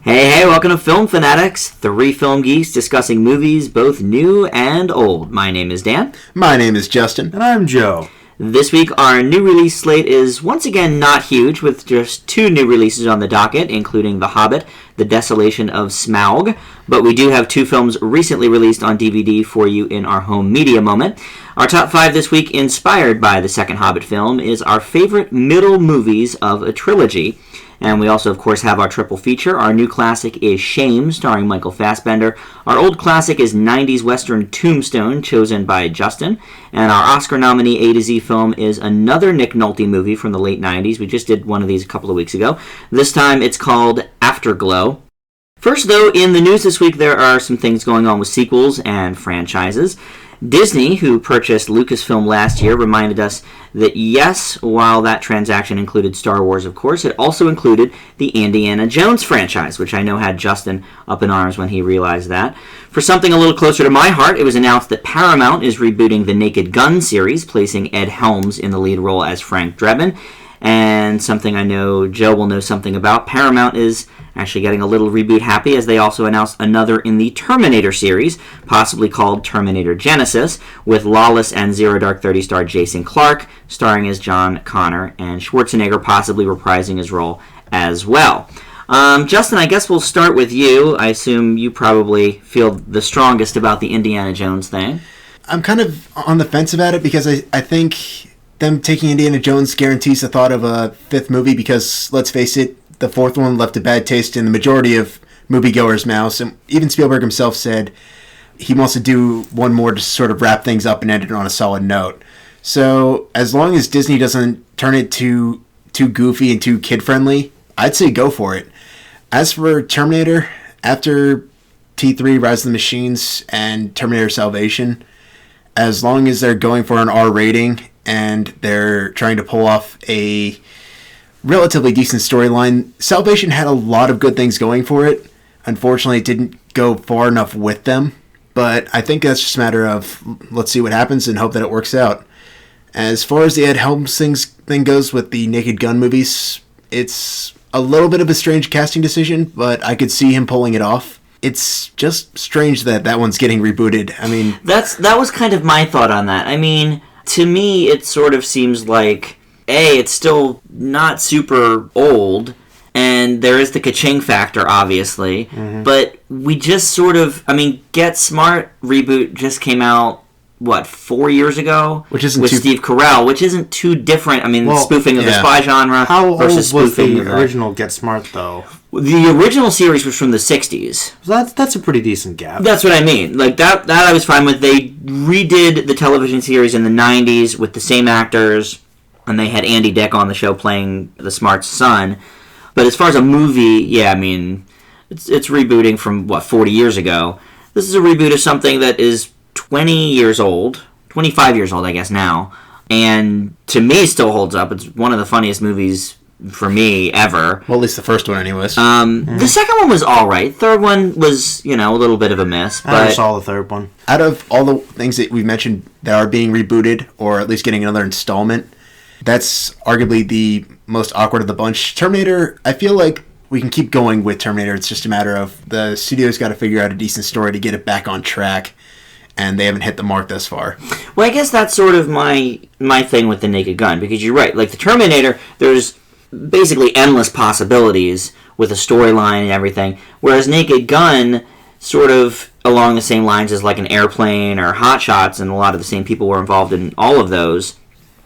Hey, welcome to Film Fanatics, three film geeks discussing movies both new and old. My name is Dan. My name is Justin. And I'm Joe. This week, our new release slate is once again not huge, with just two new releases on the docket, including The Hobbit, The Desolation of Smaug. But we do have two films recently released on DVD for you in our home media moment. Our top five this week, inspired by the second Hobbit film, is our favorite middle movies of a trilogy. And we also, of course, have our triple feature. Our new classic is Shame, starring Michael Fassbender. Our old classic is 90s Western Tombstone, chosen by Justin. And our Oscar nominee A to Z film is another Nick Nolte movie from the late 90s. We just did one of these a couple of weeks ago. This time it's called Afterglow. First, though, in the news this week, there are some things going on with sequels and franchises. Disney, who purchased Lucasfilm last year, reminded us that yes, while that transaction included Star Wars, of course, it also included the Indiana Jones franchise, which I know had Justin up in arms when he realized that. For something a little closer to my heart, it was announced that Paramount is rebooting the Naked Gun series, placing Ed Helms in the lead role as Frank Drebin. And something I know Joe will know something about, Paramount is actually getting a little reboot happy, as they also announced another in the Terminator series, possibly called Terminator Genesis, with Lawless and Zero Dark 30 star Jason Clarke starring as John Connor, and Schwarzenegger possibly reprising his role as well. Justin, I guess we'll start with you. I assume you probably feel the strongest about the Indiana Jones thing. I'm kind of on the fence about it because I think them taking Indiana Jones guarantees the thought of a fifth movie because, let's face it, the fourth one left a bad taste in the majority of moviegoers' mouths. And even Spielberg himself said he wants to do one more to sort of wrap things up and end it on a solid note. So as long as Disney doesn't turn it too goofy and too kid-friendly, I'd say go for it. As for Terminator, after T3, Rise of the Machines, and Terminator Salvation, as long as they're going for an R rating and they're trying to pull off a relatively decent storyline, Salvation had a lot of good things going for it. Unfortunately, it didn't go far enough with them, but I think that's just a matter of let's see what happens and hope that it works out. As far as the Ed Helms thing goes with the Naked Gun movies, it's a little bit of a strange casting decision, but I could see him pulling it off. It's just strange that one's getting rebooted. I mean, that was kind of my thought on that. I mean, to me, it sort of seems like, A, it's still not super old, and there is the ka-ching factor, obviously, but we just sort of, Get Smart reboot just came out, 4 years ago? Which isn't with Steve Carell, which isn't too different. Spoofing of the spy genre versus old was spoofing the of original Get Smart, though? The original series was from the 60s. So that's a pretty decent gap. That's what I mean. Like, that I was fine with. They redid the television series in the 90s with the same actors, and they had Andy Dick on the show playing the Smart's son. But as far as a movie, it's rebooting from, 40 years ago. This is a reboot of something that is 20 years old, 25 years old, I guess, now. And to me, still holds up. It's one of the funniest movies for me ever. Well, at least the first one, anyways. The second one was all right. Third one was, a little bit of a miss. I never saw the third one. Out of all the things that we've mentioned that are being rebooted, or at least getting another installment, that's arguably the most awkward of the bunch. Terminator, I feel like we can keep going with Terminator. It's just a matter of the studio's got to figure out a decent story to get it back on track, and they haven't hit the mark thus far. Well, I guess that's sort of my thing with the Naked Gun, because you're right. Like, the Terminator, there's basically endless possibilities with a storyline and everything, whereas Naked Gun sort of along the same lines as like an Airplane or Hot Shots, and a lot of the same people were involved in all of those.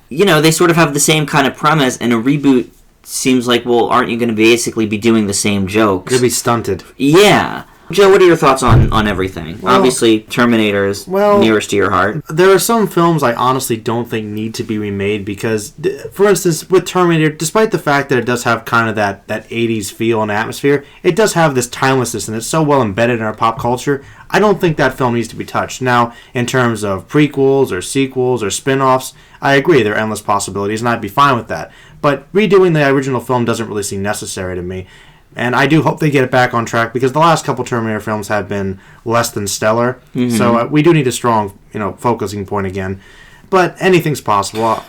They sort of have the same kind of premise, and a reboot seems like, well, aren't you going to basically be doing the same jokes? You'll be stunted. Yeah. Joe, what are your thoughts on everything? Well, obviously, Terminator is nearest to your heart. There are some films I honestly don't think need to be remade because, for instance, with Terminator, despite the fact that it does have kind of that 80s feel and atmosphere, it does have this timelessness, and it's so well embedded in our pop culture, I don't think that film needs to be touched. Now, in terms of prequels or sequels or spin-offs, I agree, there are endless possibilities, and I'd be fine with that. But redoing the original film doesn't really seem necessary to me. And I do hope they get it back on track because the last couple Terminator films have been less than stellar. Mm-hmm. So we do need a strong, focusing point again. But anything's possible.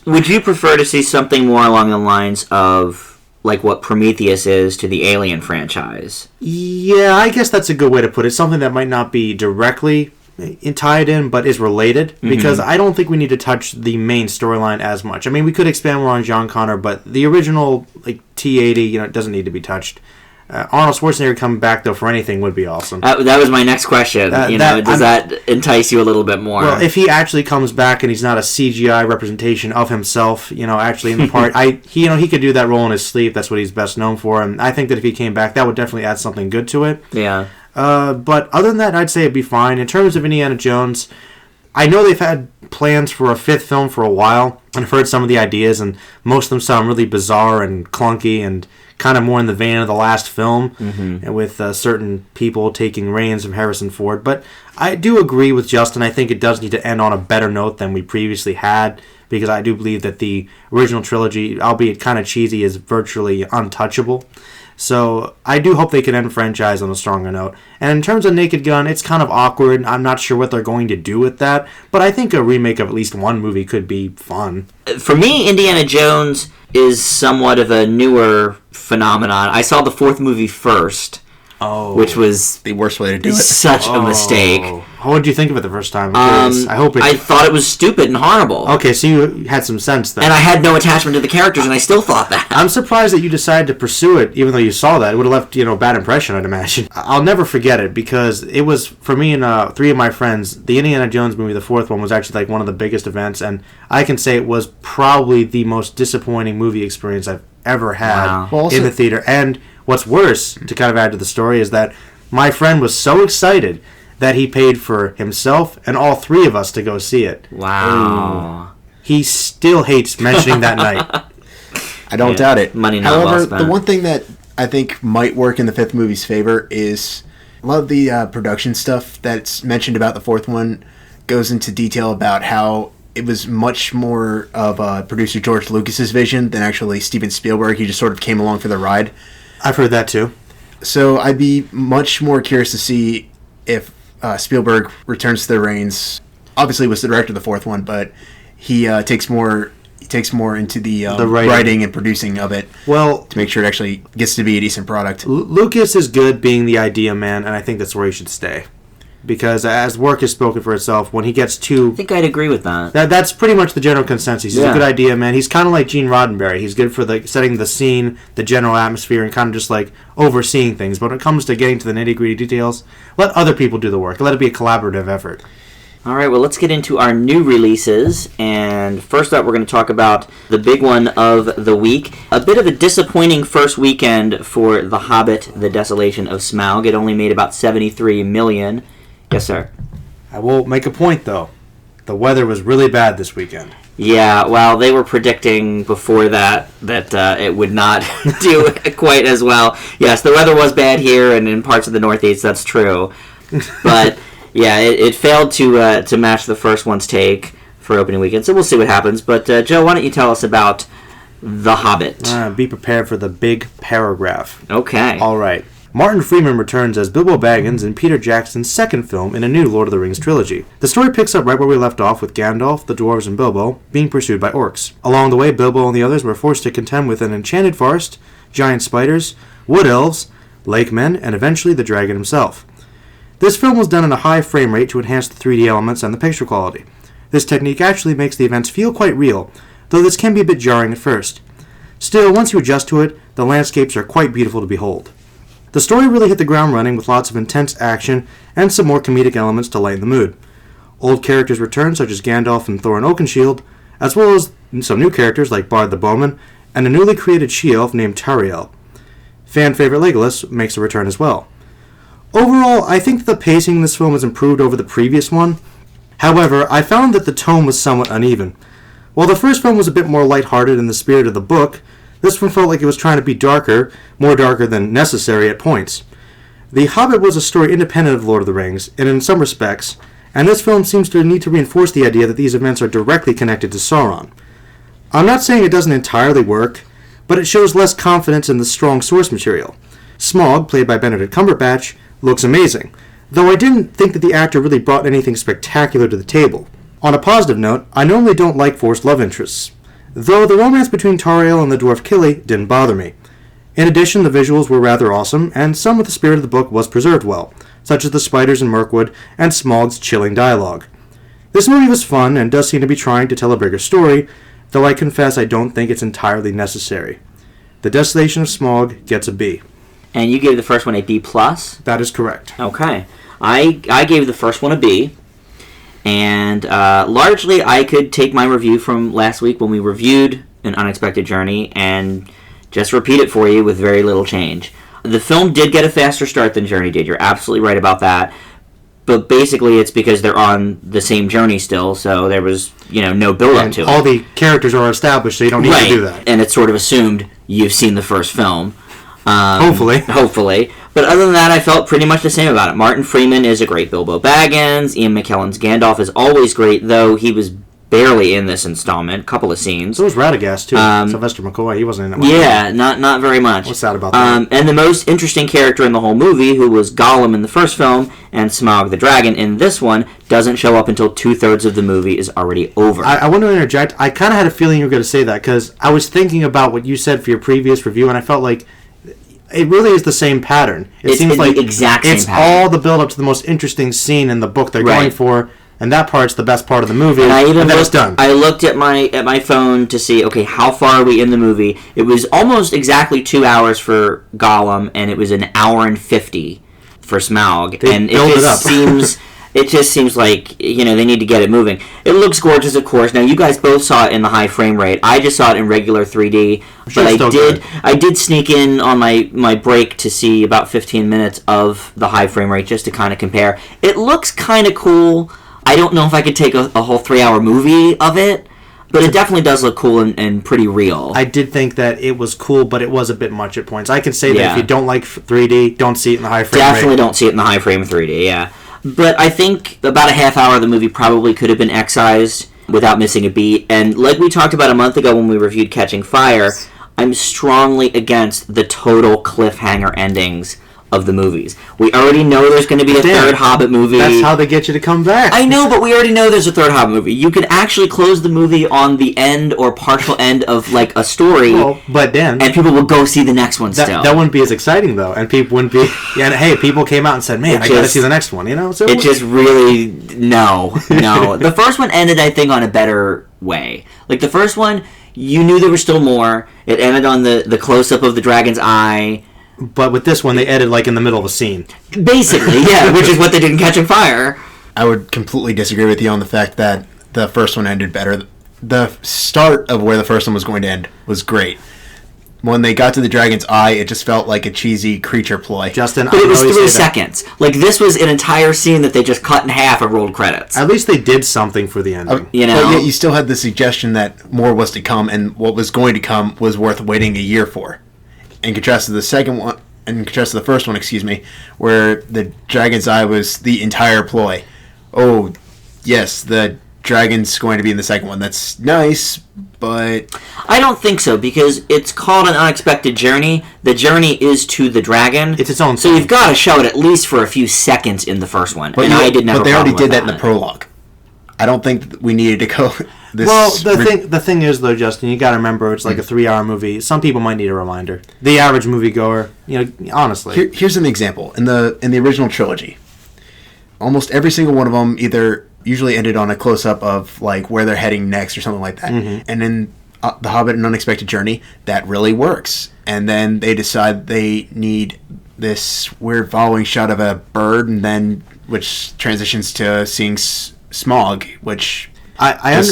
Would you prefer to see something more along the lines of like what Prometheus is to the Alien franchise. Yeah, I guess that's a good way to put it. Something that might not be directly tied in, but is related. Because I don't think we need to touch the main storyline as much. I mean, we could expand more on John Connor, but the original like T-80, it doesn't need to be touched. Arnold Schwarzenegger coming back, though, for anything would be awesome. That was my next question. Does that entice you a little bit more? Well, if he actually comes back and he's not a CGI representation of himself, actually in the part, he could do that role in his sleep. That's what he's best known for. And I think that if he came back, that would definitely add something good to it. Yeah. But other than that, I'd say it'd be fine. In terms of Indiana Jones, I know they've had plans for a 5th film for a while, and I've heard some of the ideas, and most of them sound really bizarre and clunky and kind of more in the vein of the last film, and with certain people taking reins from Harrison Ford. But I do agree with Justin. I think it does need to end on a better note than we previously had, because I do believe that the original trilogy, albeit kind of cheesy, is virtually untouchable. So I do hope they can end franchise on a stronger note. And in terms of Naked Gun, it's kind of awkward. I'm not sure what they're going to do with that, but I think a remake of at least one movie could be fun. For me, Indiana Jones is somewhat of a newer phenomenon. I saw the 4th movie first, which was the worst way to do it. Such a mistake. What did you think of it the first time? I thought it was stupid and horrible. Okay, so you had some sense then. And I had no attachment to the characters, and I still thought that. I'm surprised that you decided to pursue it, even though you saw that. It would have left, a bad impression, I'd imagine. I'll never forget it, because it was, for me and 3 of my friends, the Indiana Jones movie, the 4th one, was actually like one of the biggest events, and I can say it was probably the most disappointing movie experience I've ever had in the theater. And what's worse, to kind of add to the story, is that my friend was so excited that he paid for himself and all 3 of us to go see it. Wow. He still hates mentioning that night. I don't doubt it. Money not well However, spent. the one thing that I think might work in the 5th movie's favor is a lot of the production stuff that's mentioned about the 4th one goes into detail about how it was much more of producer George Lucas's vision than actually Steven Spielberg. He just sort of came along for the ride. I've heard that too. So I'd be much more curious to see if Spielberg returns to the reins. Obviously, he was the director of the 4th one, but he takes more into the writing and producing of it. Well, to make sure it actually gets to be a decent product. Lucas is good being the idea man, and I think that's where he should stay. Because as work has spoken for itself, when he gets too... I think I'd agree with that. That's pretty much the general consensus. He's a good idea, man. He's kind of like Gene Roddenberry. He's good for setting the scene, the general atmosphere, and kind of just like overseeing things. But when it comes to getting to the nitty-gritty details, let other people do the work. Let it be a collaborative effort. All right, well, let's get into our new releases. And first up, we're going to talk about the big one of the week. A bit of a disappointing first weekend for The Hobbit, The Desolation of Smaug. It only made about $73 million. Yes, sir. I will make a point, though. The weather was really bad this weekend. Yeah, well, they were predicting before that it would not do quite as well. Yes, the weather was bad here and in parts of the Northeast, that's true. But, yeah, it failed to match the first one's take for opening weekend, so we'll see what happens. But, Joe, why don't you tell us about The Hobbit? Be prepared for the big paragraph. Okay. All right. Martin Freeman returns as Bilbo Baggins in Peter Jackson's second film in a new Lord of the Rings trilogy. The story picks up right where we left off with Gandalf, the dwarves, and Bilbo being pursued by orcs. Along the way, Bilbo and the others were forced to contend with an enchanted forest, giant spiders, wood elves, lake men, and eventually the dragon himself. This film was done in a high frame rate to enhance the 3D elements and the picture quality. This technique actually makes the events feel quite real, though this can be a bit jarring at first. Still, once you adjust to it, the landscapes are quite beautiful to behold. The story really hit the ground running with lots of intense action and some more comedic elements to lighten the mood. Old characters return such as Gandalf and Thorin Oakenshield, as well as some new characters like Bard the Bowman and a newly created she-elf named Tariel. Fan favorite Legolas makes a return as well. Overall, I think the pacing in this film has improved over the previous one. However, I found that the tone was somewhat uneven. While the first film was a bit more lighthearted in the spirit of the book, this one felt like it was trying to be darker, more darker than necessary at points. The Hobbit was a story independent of Lord of the Rings, and in some respects, and this film seems to need to reinforce the idea that these events are directly connected to Sauron. I'm not saying it doesn't entirely work, but it shows less confidence in the strong source material. Smaug, played by Benedict Cumberbatch, looks amazing, though I didn't think that the actor really brought anything spectacular to the table. On a positive note, I normally don't like forced love interests, though the romance between Tauriel and the dwarf Killy didn't bother me. In addition, the visuals were rather awesome, and some of the spirit of the book was preserved well, such as the spiders in Mirkwood and Smaug's chilling dialogue. This movie was fun and does seem to be trying to tell a bigger story, though I confess I don't think it's entirely necessary. The Desolation of Smaug gets a B. And you gave the first one a B+? That is correct. Okay. I gave the first one a B. And largely I could take my review from last week when we reviewed An Unexpected Journey and just repeat it for you with very little change. The film did get a faster start than Journey did. You're absolutely right about that. But basically, it's because they're on the same journey still, so there was, no build-up to it. All the characters are established, so you don't need to do that. And it's sort of assumed you've seen the first film. Hopefully. But other than that, I felt pretty much the same about it. Martin Freeman is a great Bilbo Baggins. Ian McKellen's Gandalf is always great, though he was barely in this installment. A couple of scenes. So was Radagast, too. Sylvester McCoy, he wasn't in it much. Yeah, not very much. What's sad about that? And the most interesting character in the whole movie, who was Gollum in the first film, and Smaug the Dragon in this one, doesn't show up until 2/3 of the movie is already over. I want to interject. I kind of had a feeling you were going to say that, because I was thinking about what you said for your previous review, and I felt like it really is the same pattern. It seems like the exact same it's pattern. all the build-up to the most interesting scene in the book they're going for, and that part's the best part of the movie, and then it's done. I looked at my phone to see, okay, how far are we in the movie? It was almost exactly 2 hours for Gollum, and it was an hour and 50 for Smaug. And it just seems like, they need to get it moving. It looks gorgeous, of course. Now, you guys both saw it in the high frame rate. I just saw it in regular 3D. But I did sneak in on my break to see about 15 minutes of the high frame rate just to kind of compare. It looks kind of cool. I don't know if I could take a whole 3-hour movie of it, but it definitely does look cool and pretty real. I did think that it was cool, but it was a bit much at points. I can say that if you don't like 3D, don't see it in the high frame rate. Definitely don't see it in the high frame 3D, yeah. But I think about a half hour of the movie probably could have been excised without missing a beat. And like we talked about a month ago when we reviewed Catching Fire, I'm strongly against the total cliffhanger endings of the movies. We already know there's going to be a third Hobbit movie. That's how they get you to come back. I know, but we already know there's a third Hobbit movie. You can actually close the movie on the end or partial end of like a story. Well, but then, and people will go see the next one still. That wouldn't be as exciting though, and people wouldn't be. Yeah, hey, people came out and said, "Man, I got to see the next one." So it just really no. The first one ended, I think, on a better way. Like the first one, you knew there was still more. It ended on the close up of the dragon's eye. But with this one, they ended like in the middle of a scene. Basically, yeah, which is what they did in Catching Fire. I would completely disagree with you on the fact that the first one ended better. The start of where the first one was going to end was great. When they got to the dragon's eye, it just felt like a cheesy creature ploy. Justin, but it was 3 seconds. Like, this was an entire scene that they just cut in half and rolled credits. At least they did something for the ending. But yet you still had the suggestion that more was to come, and what was going to come was worth waiting a year for. In contrast to the first one, where the dragon's eye was the entire ploy. Oh, yes, the dragon's going to be in the second one. That's nice, but I don't think so, because it's called An Unexpected Journey. The journey is to the dragon. It's its own thing. So you've got to show it at least for a few seconds in the first one. But I didn't have a problem with that. But they already did that in the prologue. I don't think we needed to go this... Well, the thing is, though, Justin, you got to remember it's like a 3-hour movie. Some people might need a reminder. The average moviegoer, honestly. Here's an example. In the original trilogy, almost every single one of them either usually ended on a close-up of like where they're heading next or something like that. Mm-hmm. And in The Hobbit and Unexpected Journey, that really works. And then they decide they need this weird following shot of a bird, and then which transitions to seeing Smaug, which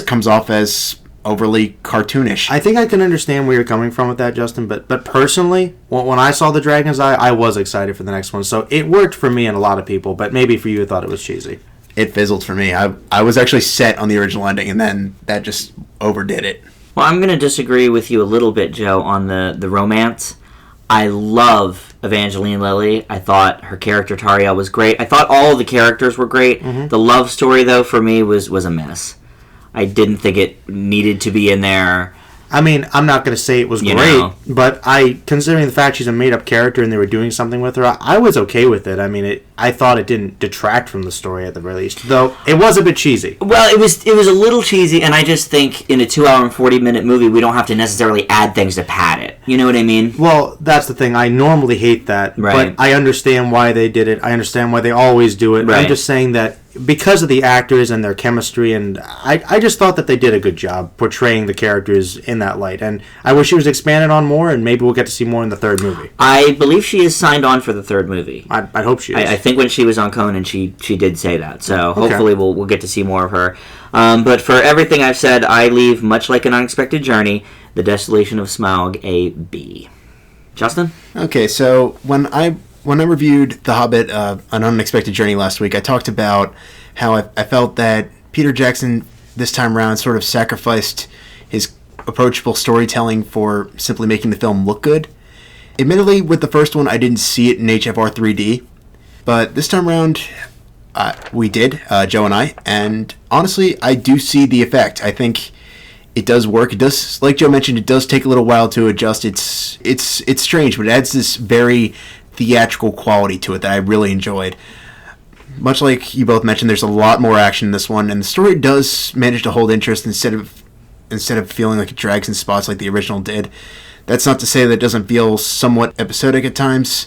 comes off as overly cartoonish. I think I can understand where you're coming from with that, Justin, but personally, when I saw the dragon's eye, I was excited for the next one. So it worked for me and a lot of people, but maybe for you, I thought it was cheesy. It fizzled for me. I was actually set on the original ending, and then that just overdid it. Well, I'm going to disagree with you a little bit, Joe, on the romance. I love Evangeline Lilly. I thought her character, Tariel, was great. I thought all of the characters were great. Mm-hmm. The love story, though, for me was a mess. I didn't think it needed to be in there. I mean, I'm not going to say it was great, but considering the fact she's a made-up character and they were doing something with her, I was okay with it. I mean, I thought it didn't detract from the story at the very least, though it was a bit cheesy. Well, it was a little cheesy, and I just think in a 2-hour and 40-minute movie, we don't have to necessarily add things to pad it. You know what I mean? Well, that's the thing. I normally hate that, Right. but I understand why they did it. I understand why they always do it. Right. I'm just saying that because of the actors and their chemistry, and I just thought that they did a good job portraying the characters in that light. And I wish it was expanded on more, and maybe we'll get to see more in the third movie. I believe she is signed on for the third movie. I hope she is. I think when she was on Conan, she did say that. So hopefully we'll get to see more of her. But for everything I've said, I leave Much Like an Unexpected Journey, The Desolation of Smaug, a B. Justin? Okay, so when I reviewed The Hobbit, An Unexpected Journey last week, I talked about how I felt that Peter Jackson this time around sort of sacrificed his approachable storytelling for simply making the film look good. Admittedly, with the first one, I didn't see it in HFR 3D, but this time around, we did, Joe and I, and honestly, I do see the effect. I think it does work. It does, like Joe mentioned, it does take a little while to adjust. It's strange, but it adds this very theatrical quality to it that I really enjoyed. Much like you both mentioned, there's a lot more action in this one, and the story does manage to hold interest instead of feeling like it drags in spots like the original did. That's not to say that it doesn't feel somewhat episodic at times.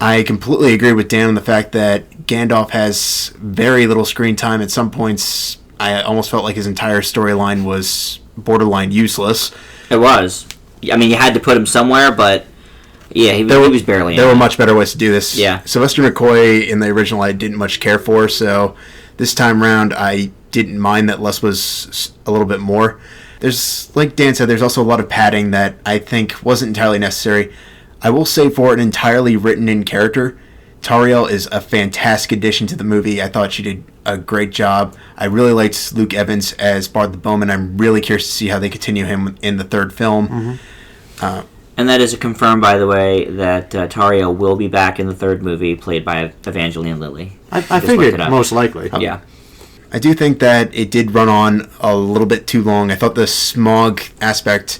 I completely agree with Dan on the fact that Gandalf has very little screen time. At some points, I almost felt like his entire storyline was borderline useless. It was. I mean, you had to put him somewhere, but yeah, he was barely in There it. were much better ways to do this. Yeah. Sylvester McCoy in the original I didn't much care for, so this time around I didn't mind that less was a little bit more. There's, like Dan said, there's also a lot of padding that I think wasn't entirely necessary. I will say for an entirely written-in character, Tariel is a fantastic addition to the movie. I thought she did a great job. I really liked Luke Evans as Bard the Bowman. I'm really curious to see how they continue him in the third film. Mm-hmm. And that is confirmed, by the way, that Tariel will be back in the third movie, played by Evangeline Lilly. I figured most likely. Yeah. I do think that it did run on a little bit too long. I thought the smog aspect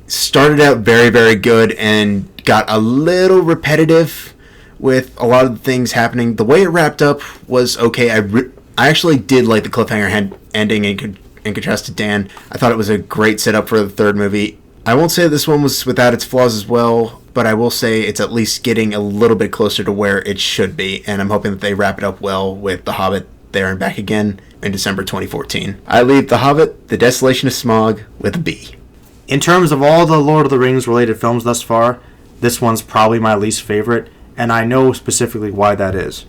started out very, very good and got a little repetitive with a lot of the things happening. The way it wrapped up was okay. I actually did like the cliffhanger ending in contrast to Dan. I thought it was a great setup for the third movie. I won't say this one was without its flaws as well, but I will say it's at least getting a little bit closer to where it should be, and I'm hoping that they wrap it up well with The Hobbit There and Back Again in December 2014. I leave The Hobbit, The Desolation of Smaug with a B. In terms of all the Lord of the Rings related films thus far, this one's probably my least favorite, and I know specifically why that is.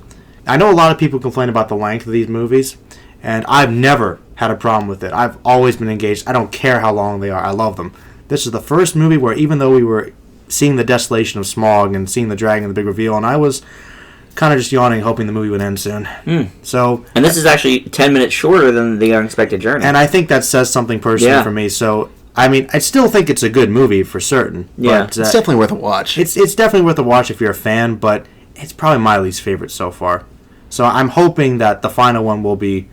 I know a lot of people complain about the length of these movies, and I've never had a problem with it. I've always been engaged. I don't care how long they are. I love them. This is the first movie where even though we were seeing the Desolation of Smaug and seeing the dragon, the big reveal, and I was kind of just yawning, hoping the movie would end soon. So, and this is actually 10 minutes shorter than The Unexpected Journey. And I think that says something personally for me. So, I mean, I still think it's a good movie for certain. Yeah, but, it's definitely worth a watch. It's definitely worth a watch if you're a fan, but it's probably my least favorite so far. So I'm hoping that the final one will be,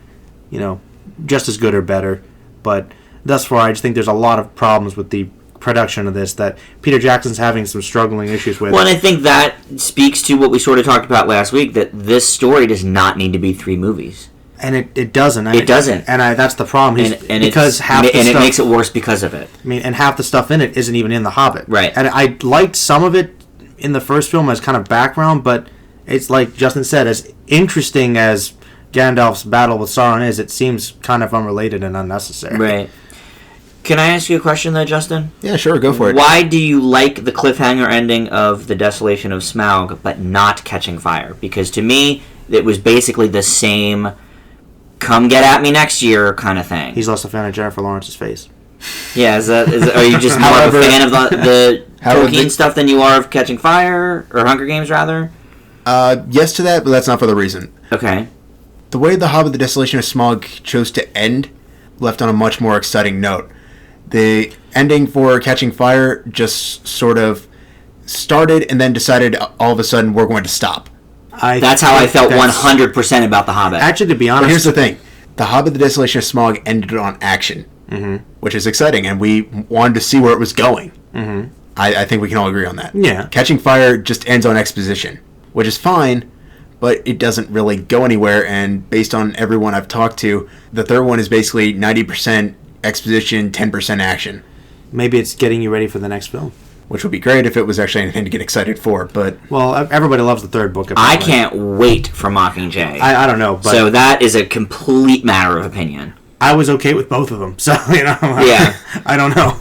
just as good or better. But thus far, I just think there's a lot of problems with the production of this that Peter Jackson's having some struggling issues with. Well, and I think that speaks to what we sort of talked about last week, that this story does not need to be 3 movies. And it doesn't. It doesn't. And that's the problem. Because it makes it worse because of it. I mean, and half the stuff in it isn't even in The Hobbit. Right. And I liked some of it in the first film as kind of background, but it's like Justin said, as interesting as Gandalf's battle with Sauron is, it seems kind of unrelated and unnecessary. Right. Can I ask you a question, though, Justin? Yeah, sure, go for it. Why do you like the cliffhanger ending of The Desolation of Smaug, but not Catching Fire? Because to me, it was basically the same come get at me next year kind of thing. He's less a fan of Jennifer Lawrence's face. Yeah, are you just more of a fan of the Tolkien stuff than you are of Catching Fire, or Hunger Games, rather? Yes to that, but that's not for the reason. Okay. The way The Hobbit, The Desolation of Smaug chose to end left on a much more exciting note. The ending for Catching Fire just sort of started and then decided all of a sudden we're going to stop. That's how I felt 100% about The Hobbit. Actually, to be honest... But here's the thing. The Hobbit, The Desolation of Smaug ended on action, which is exciting, and we wanted to see where it was going. Mm-hmm. I think we can all agree on that. Yeah. Catching Fire just ends on exposition, which is fine, but it doesn't really go anywhere, and based on everyone I've talked to, the third one is basically 90% exposition, 10% action. Maybe it's getting you ready for the next film. which would be great if it was actually anything to get excited for. But Well, everybody loves the third book. I Apparently. can't wait for Mockingjay. I don't know, but So that is a complete matter of opinion. I was okay with both of them. So, Yeah. I don't know.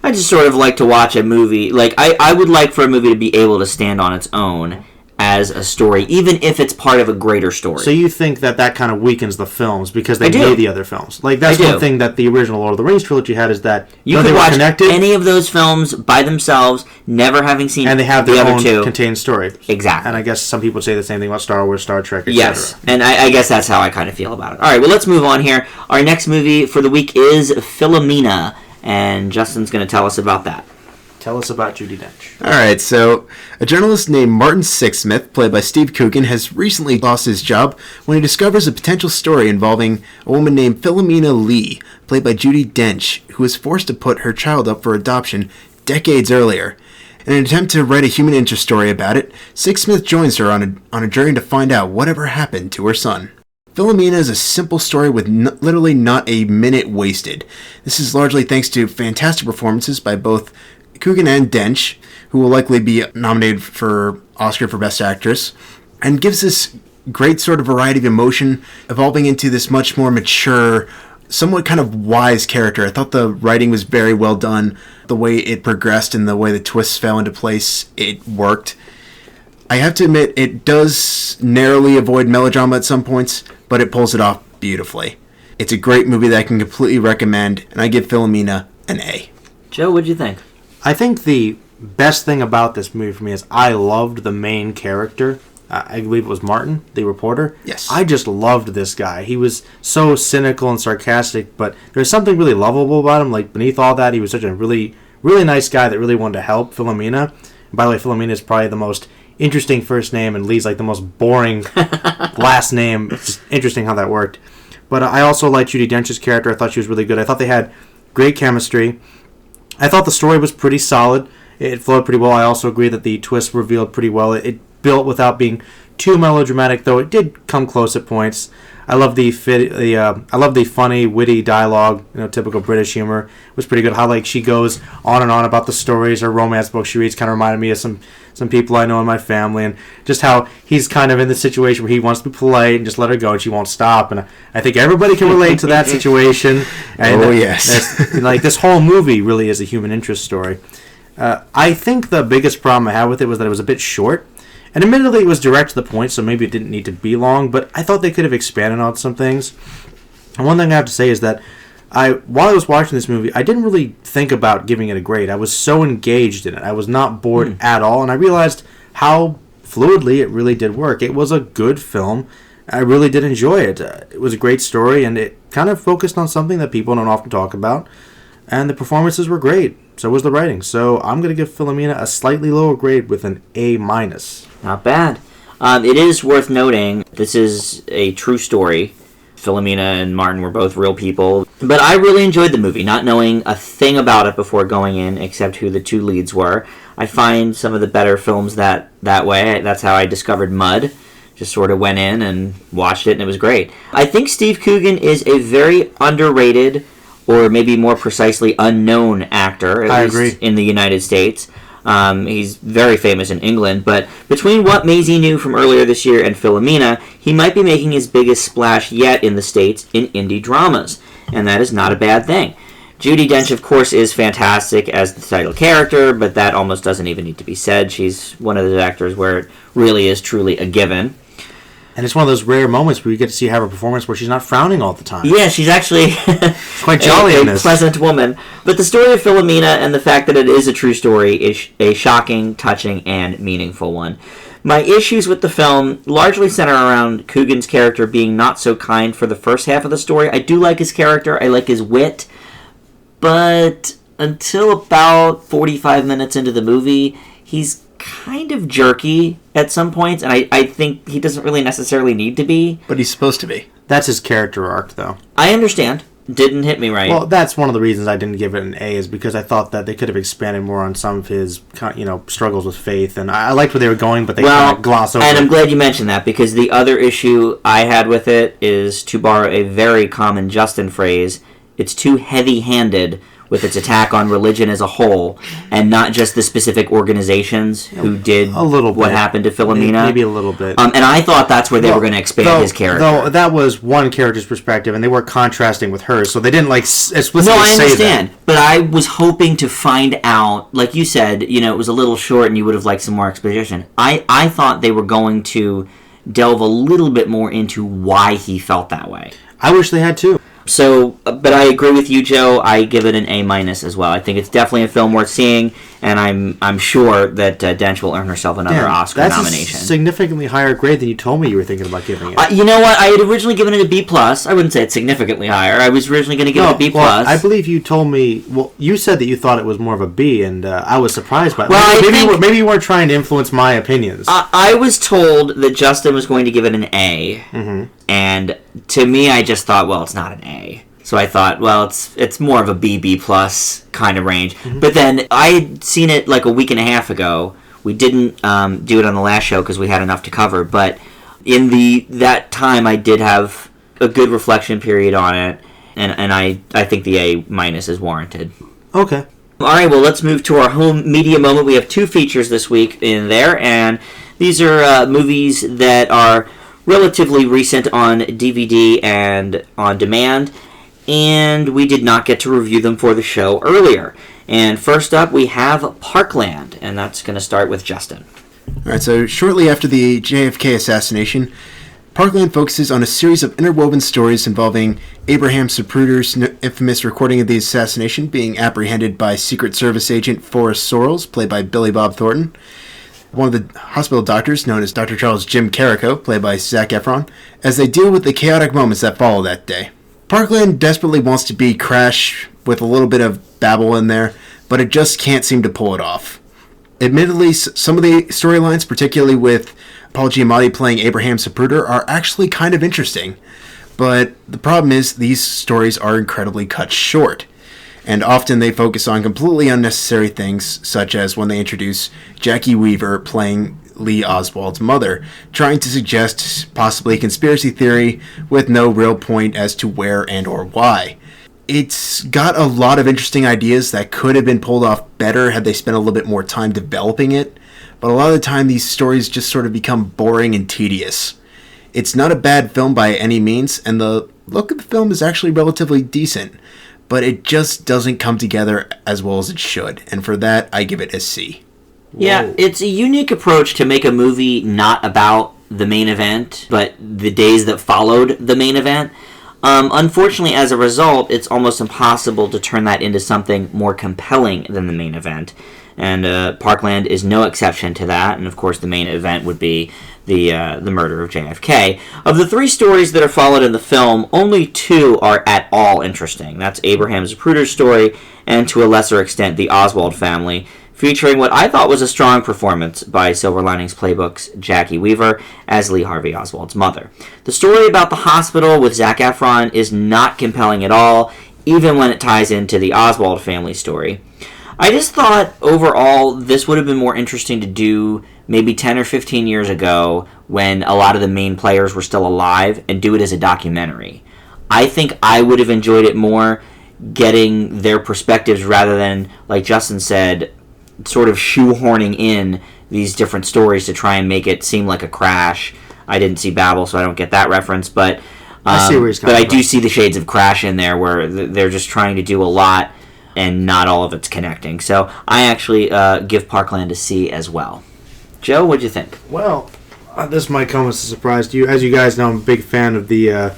I just sort of like to watch a movie. Like, I would like for a movie to be able to stand on its own as a story, even if it's part of a greater story. So you think that kind of weakens the films because they I do. made the other films? Like, that's I do. one thing that the original Lord of the Rings trilogy had, is that You though could they were watch connected, any of those films by themselves, never having seen and they have the their other own two. contained story. Exactly. And I guess some people say the same thing about Star Wars, Star Trek, etc. Yes, and I guess that's how I kind of feel about it. All right, well, let's move on here. Our next movie for the week is Philomena, and Justin's going to tell us about that. Tell us about Judi Dench. all right, so a journalist named Martin Sixsmith, played by Steve Coogan, has recently lost his job when he discovers a potential story involving a woman named Philomena Lee, played by Judi Dench, who was forced to put her child up for adoption decades earlier. In an attempt to write a human interest story about it, Sixsmith joins her on a journey to find out whatever happened to her son. Philomena is a simple story with literally not a minute wasted. This is largely thanks to fantastic performances by both Coogan and Dench, who will likely be nominated for Oscar for Best Actress, and gives this great sort of variety of emotion, evolving into this much more mature, somewhat kind of wise character. I thought the writing was very well done. The way it progressed and the way the twists fell into place, it worked. I have to admit, it does narrowly avoid melodrama at some points, but it pulls it off beautifully. It's a great movie that I can completely recommend, and I give Philomena an A. Joe, what'd you think? I think the best thing about this movie for me is I loved the main character. I believe it was Martin, the reporter. Yes. I just loved this guy. He was so cynical and sarcastic, but there's something really lovable about him. Like, beneath all that, he was such a really, really nice guy that really wanted to help Philomena. And by the way, Philomena is probably the most interesting first name, and Lee's like the most boring last name. It's just interesting how that worked. But I also liked Judi Dench's character. I thought she was really good. I thought they had great chemistry. I thought the story was pretty solid. It flowed pretty well. I also agree that the twist revealed pretty well. It built without being too melodramatic, though it did come close at points. I love the funny, witty dialogue. Typical British humor. It was pretty good. How she goes on and on about the stories. Her romance book she reads kind of reminded me of some people I know in my family, and just how he's kind of in the situation where he wants to be polite and just let her go, and she won't stop. And I think everybody can relate to that situation. And Yes. this whole movie really is a human interest story. I think the biggest problem I had with it was that it was a bit short. And admittedly, it was direct to the point, so maybe it didn't need to be long, but I thought they could have expanded on some things. And one thing I have to say is that while I was watching this movie, I didn't really think about giving it a grade. I was so engaged in it. I was not bored at all, and I realized how fluidly it really did work. It was a good film. I really did enjoy it. It was a great story, and it kind of focused on something that people don't often talk about. And the performances were great. So was the writing. So I'm going to give Philomena a slightly lower grade with an A-. Not bad. It is worth noting, this is a true story. Philomena and Martin were both real people. But I really enjoyed the movie, not knowing a thing about it before going in, except who the two leads were. I find some of the better films that way. That's how I discovered Mud. Just sort of went in and watched it, and it was great. I think Steve Coogan is a very underrated, or maybe more precisely unknown actor, at least in the United States. He's very famous in England, but between What Maisie Knew from earlier this year and Philomena, he might be making his biggest splash yet in the States in indie dramas, and that is not a bad thing. Judi Dench, of course, is fantastic as the title character, but that almost doesn't even need to be said. She's one of those actors where it really is truly a given. And it's one of those rare moments where you get to see her performance where she's not frowning all the time. Yeah, she's actually quite jolly in this. Pleasant woman. But the story of Philomena and the fact that it is a true story is a shocking, touching, and meaningful one. My issues with the film largely center around Coogan's character being not so kind for the first half of the story. I do like his character. I like his wit. But until about 45 minutes into the movie, he's kind of jerky at some points, and I think he doesn't really necessarily need to be. But he's supposed to be. That's his character arc, though. I understand. Didn't hit me right. Well, that's one of the reasons I didn't give it an A, is because I thought that they could have expanded more on some of his, struggles with faith, and I liked where they were going, but they kind of gloss over and I'm it. glad you mentioned that, because the other issue I had with it is, to borrow a very common Justin phrase, it's too heavy-handed with its attack on religion as a whole, and not just the specific organizations who did a little bit. What happened to Philomena. Maybe a little bit. And I thought that's where they were going to expand his character. Though that was one character's perspective, and they were contrasting with hers, so they didn't explicitly say that. No, I understand, but I was hoping to find out, like you said, it was a little short, and you would have liked some more exposition. I thought they were going to delve a little bit more into why he felt that way. I wish they had too. So, but I agree with you, Joe. I give it an A- as well. I think it's definitely a film worth seeing, and I'm sure that Dench will earn herself another Oscar nomination. That's a significantly higher grade than you told me you were thinking about giving it. You know what? I had originally given it a B+. I wouldn't say it's significantly higher. I was originally going to give it a B+. Well, I believe you told me. Well, you said that you thought it was more of a B, and I was surprised by it. Well, maybe you weren't trying to influence my opinions. I was told that Justin was going to give it an A, and to me, I just thought, well, it's not an A. So I thought, well, it's more of a B+ kind of range. But then I had seen it like a week and a half ago. We didn't do it on the last show because we had enough to cover. But in that time, I did have a good reflection period on it, and I think the A- is warranted. Okay. All right, well, let's move to our home media moment. We have 2 features this week in there, and these are movies that are relatively recent on DVD and on demand, and we did not get to review them for the show earlier. And first up, we have Parkland, and that's going to start with Justin. All right, so shortly after the JFK assassination, Parkland focuses on a series of interwoven stories involving Abraham Zapruder's infamous recording of the assassination being apprehended by Secret Service agent Forrest Sorrells, played by Billy Bob Thornton, one of the hospital doctors, known as Dr. Charles Jim Carrico, played by Zac Efron, as they deal with the chaotic moments that follow that day. Parkland desperately wants to be Crash with a little bit of babble in there, but it just can't seem to pull it off. Admittedly, some of the storylines, particularly with Paul Giamatti playing Abraham Zapruder, are actually kind of interesting. But the problem is these stories are incredibly cut short, and often they focus on completely unnecessary things, such as when they introduce Jackie Weaver playing Lee Oswald's mother, trying to suggest possibly a conspiracy theory with no real point as to where and or why. It's got a lot of interesting ideas that could have been pulled off better had they spent a little bit more time developing it, but a lot of the time these stories just sort of become boring and tedious. It's not a bad film by any means, and the look of the film is actually relatively decent, but it just doesn't come together as well as it should, and for that I give it a C. Yeah, it's a unique approach to make a movie not about the main event, but the days that followed the main event. Unfortunately, as a result, it's almost impossible to turn that into something more compelling than the main event. And Parkland is no exception to that. And of course, the main event would be the murder of JFK. Of the 3 stories that are followed in the film, only 2 are at all interesting. That's Abraham Zapruder's story, and to a lesser extent, the Oswald family, featuring what I thought was a strong performance by Silver Linings Playbook's Jackie Weaver as Lee Harvey Oswald's mother. The story about the hospital with Zac Efron is not compelling at all, even when it ties into the Oswald family story. I just thought, overall, this would have been more interesting to do maybe 10 or 15 years ago when a lot of the main players were still alive, and do it as a documentary. I think I would have enjoyed it more getting their perspectives rather than, like Justin said, sort of shoehorning in these different stories to try and make it seem like a Crash. I didn't see Babel, so I don't get that reference, but I see where he's coming but I from. do see the shades of Crash in there, where they're just trying to do a lot and not all of it's connecting. So I actually give Parkland a C as well. Joe, what'd you think? Well, this might come as a surprise to you. As you guys know, I'm a big fan of the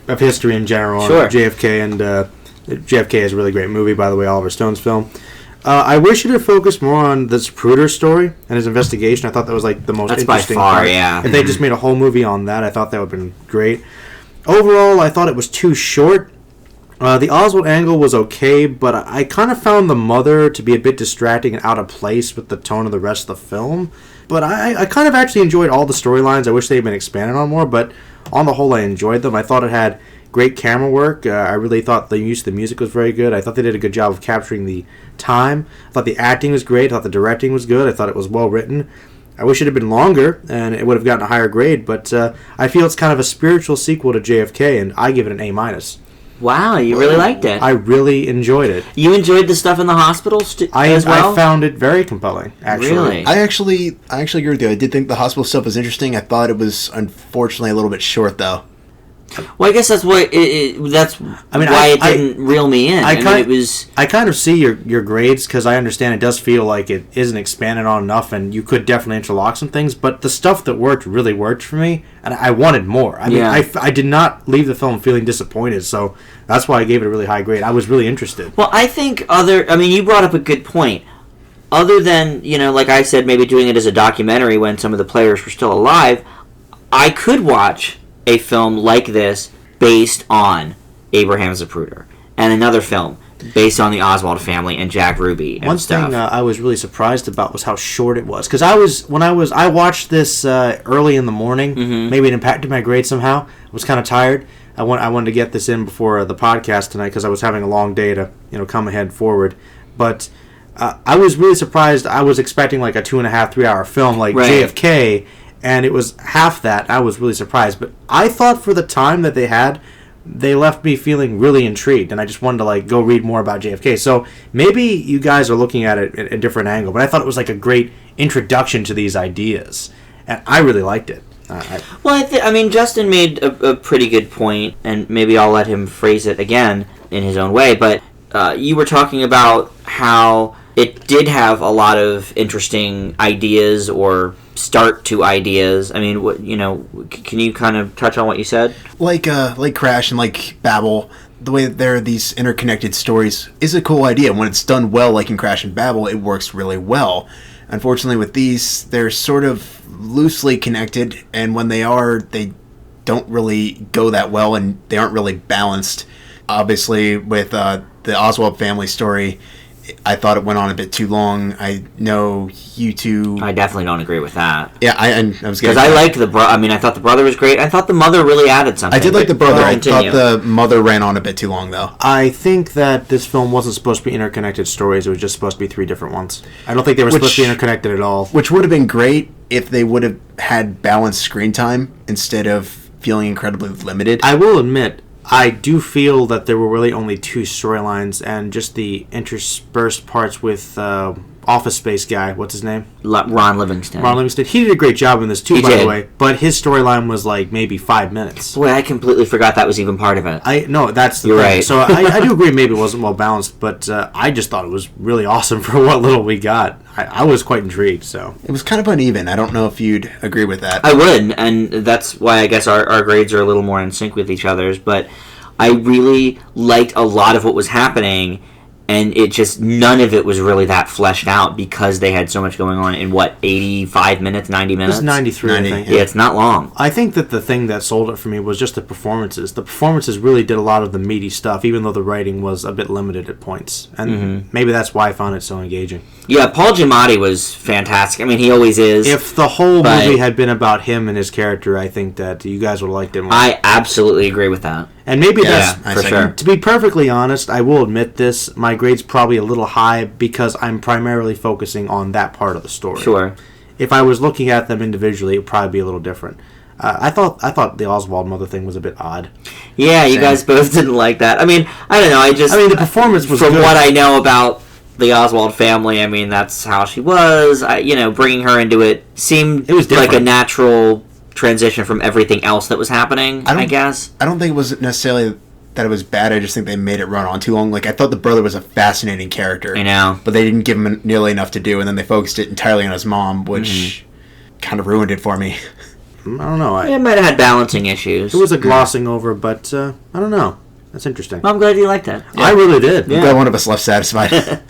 of history in general. Sure. JFK, and JFK is a really great movie, by the way, Oliver Stone's film. I wish it had focused more on the Zapruder story and his investigation. I thought that was like the most interesting by far, part. yeah. If they just made a whole movie on that, I thought that would have been great. Overall, I thought it was too short. The Oswald angle was okay, but I kind of found the mother to be a bit distracting and out of place with the tone of the rest of the film. But I kind of actually enjoyed all the storylines. I wish they had been expanded on more, but on the whole, I enjoyed them. I thought it had great camera work. I really thought the use of the music was very good. I thought they did a good job of capturing the time. I thought the acting was great. I thought the directing was good. I thought it was well written. I wish it had been longer, and it would have gotten a higher grade, but I feel it's kind of a spiritual sequel to JFK, and I give it an A-. Wow, you really liked it. I really enjoyed it. You enjoyed the stuff in the hospital as well? I found it very compelling, actually. Really? I actually agree with you. I did think the hospital stuff was interesting. I thought it was unfortunately a little bit short, though. Well, I guess that's why why it didn't reel me in. I kind of see your grades, because I understand it does feel like it isn't expanded on enough, and you could definitely interlock some things. But the stuff that worked really worked for me, and I wanted more. I did not leave the film feeling disappointed, so that's why I gave it a really high grade. I was really interested. Well, I think you brought up a good point. Other than, like I said, maybe doing it as a documentary when some of the players were still alive, I could watch a film like this based on Abraham Zapruder, and another film based on the Oswald family and Jack Ruby and One stuff. thing I was really surprised about was how short it was, because I watched this early in the morning. Mm-hmm. Maybe it impacted my grade somehow. I was kind of tired. I wanted to get this in before the podcast tonight, because I was having a long day to come ahead forward. But I was really surprised. I was expecting like a 2.5, 3 hour film like Right. JFK, and it was half that. I was really surprised. But I thought for the time that they had, they left me feeling really intrigued, and I just wanted to go read more about JFK. So maybe you guys are looking at it at a different angle, but I thought it was like a great introduction to these ideas, and I really liked it. Well, Justin made a pretty good point, and maybe I'll let him phrase it again in his own way, but you were talking about how it did have a lot of interesting ideas or start to ideas. I mean, can you kind of touch on what you said? Like Crash and like Babel, the way that there are these interconnected stories is a cool idea. When it's done well, like in Crash and Babel, it works really well. Unfortunately, with these, they're sort of loosely connected, and when they are, they don't really go that well, and they aren't really balanced. Obviously, with the Oswald family story, I thought it went on a bit too long. I know you two... I definitely don't agree with that. Yeah, I was because I liked the brother. I thought the brother was great. I thought the mother really added something. I did like the brother. I Continue. thought the mother ran on a bit too long, though. I think that this film wasn't supposed to be interconnected stories. It was just supposed to be 3 different ones. I don't think they were supposed to be interconnected at all. Which would have been great if they would have had balanced screen time instead of feeling incredibly limited. I will admit, I do feel that there were really only 2 storylines, and just the interspersed parts with Office Space guy. What's his name? Ron Livingston. Ron Livingston. He did a great job in this too, He by did. the way. But his storyline was like maybe 5 minutes. Boy, I completely forgot that was even part of it. That's the You're thing. right. So I do agree maybe it wasn't well balanced, but I just thought it was really awesome for what little we got. I was quite intrigued. So It was kind of uneven. I don't know if you'd agree with that. I would, and that's why I guess our grades are a little more in sync with each other's, but I really liked a lot of what was happening, and it just, none of it was really that fleshed out because they had so much going on in, 85 minutes, 90 it minutes? was 93, 90, I think. Yeah, it's not long. I think that the thing that sold it for me was just the performances. The performances really did a lot of the meaty stuff, even though the writing was a bit limited at points. And maybe that's why I found it so engaging. Yeah, Paul Giamatti was fantastic. I mean, he always is. If the whole movie had been about him and his character, I think that you guys would have liked it more. I absolutely agree with that. And maybe Yeah, that's for sure. To be perfectly honest, I will admit this. My grade's probably a little high because I'm primarily focusing on that part of the story. Sure. If I was looking at them individually, it would probably be a little different. I thought the Oswald mother thing was a bit odd. Yeah, you guys both didn't like that. I mean, I don't know. The performance was from good. what I know about the Oswald family. I mean, that's how she was. Bringing her into it seemed was like a different. natural transition from everything else that was happening. I guess. I don't think it was necessarily that it was bad. I just think they made it run on too long. Like, I thought the brother was a fascinating character. I know. But they didn't give him nearly enough to do, and then they focused it entirely on his mom, which kind of ruined it for me. I don't know. It might have had balancing issues. It was a glossing over, but I don't know. That's interesting. Well, I'm glad you liked that. I really did. I'm glad one of us left satisfied.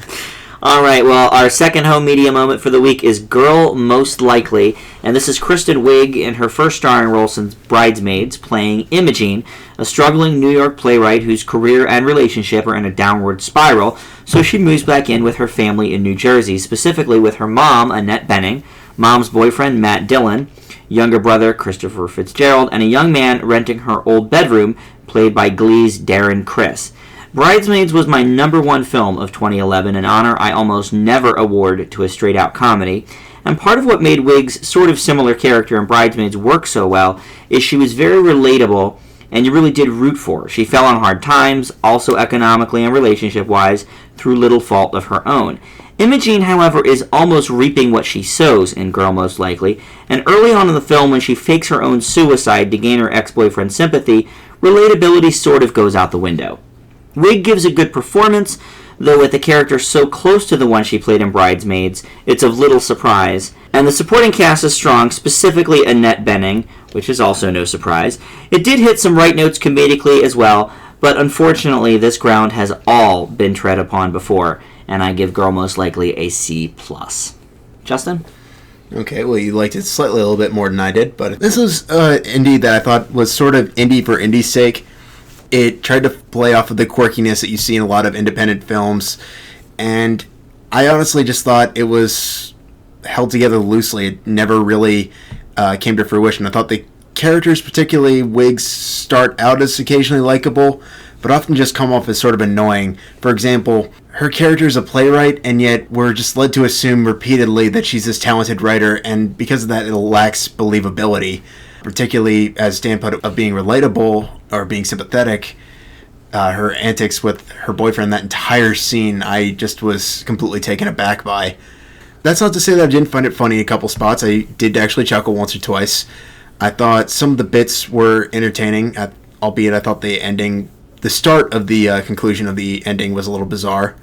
All right, well, our second home media moment for the week is Girl Most Likely, and this is Kristen Wiig in her first starring role since Bridesmaids, playing Imogene, a struggling New York playwright whose career and relationship are in a downward spiral, so she moves back in with her family in New Jersey, specifically with her mom, Annette Bening, mom's boyfriend, Matt Dillon, younger brother, Christopher Fitzgerald, and a young man renting her old bedroom, played by Glee's Darren Criss. Bridesmaids was my number 1 film of 2011, an honor I almost never award to a straight-out comedy, and part of what made Wiig's sort of similar character in Bridesmaids work so well is she was very relatable and you really did root for her. She fell on hard times, also economically and relationship-wise, through little fault of her own. Imogene, however, is almost reaping what she sows in Girl Most Likely, and early on in the film when she fakes her own suicide to gain her ex-boyfriend's sympathy, relatability sort of goes out the window. Wig gives a good performance, though with the character so close to the one she played in Bridesmaids, it's of little surprise. And the supporting cast is strong, specifically Annette Bening, which is also no surprise. It did hit some right notes comedically as well, but unfortunately this ground has all been tread upon before, and I give Girl Most Likely a C+. Justin? Okay, well, you liked it slightly a little bit more than I did, but this was indie that I thought was sort of indie for indie's sake. It tried to play off of the quirkiness that you see in a lot of independent films, and I honestly just thought it was held together loosely. It never really came to fruition. I thought the characters, particularly Wig's, start out as occasionally likable, but often just come off as sort of annoying. For example, her character is a playwright, and yet we're just led to assume repeatedly that she's this talented writer, and because of that, it lacks believability, particularly as standpoint of being relatable or being sympathetic. Her antics with her boyfriend, that entire scene, I just was completely taken aback by. That's not to say that I didn't find it funny in a couple spots. I did actually chuckle once or twice. I thought some of the bits were entertaining, albeit I thought the start of the conclusion of the ending was a little bizarre.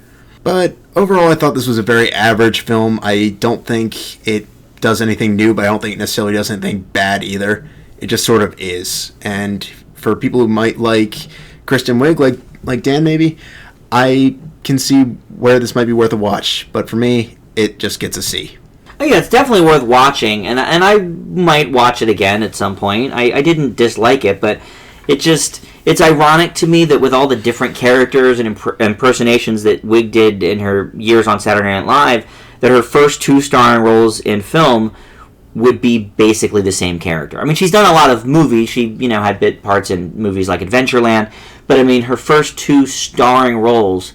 But overall, I thought this was a very average film. I don't think it does anything new, but I don't think it necessarily does anything bad either. It just sort of is. And for people who might like Kristen Wiig, like Dan maybe, I can see where this might be worth a watch. But for me, it just gets a C. Oh, yeah, it's definitely worth watching, and I might watch it again at some point. I didn't dislike it, but it's ironic to me that with all the different characters and impersonations that Wig did in her years on Saturday Night Live, that her first 2 starring roles in film would be basically the same character. I mean, she's done a lot of movies. She, had bit parts in movies like Adventureland, but I mean, her first 2 starring roles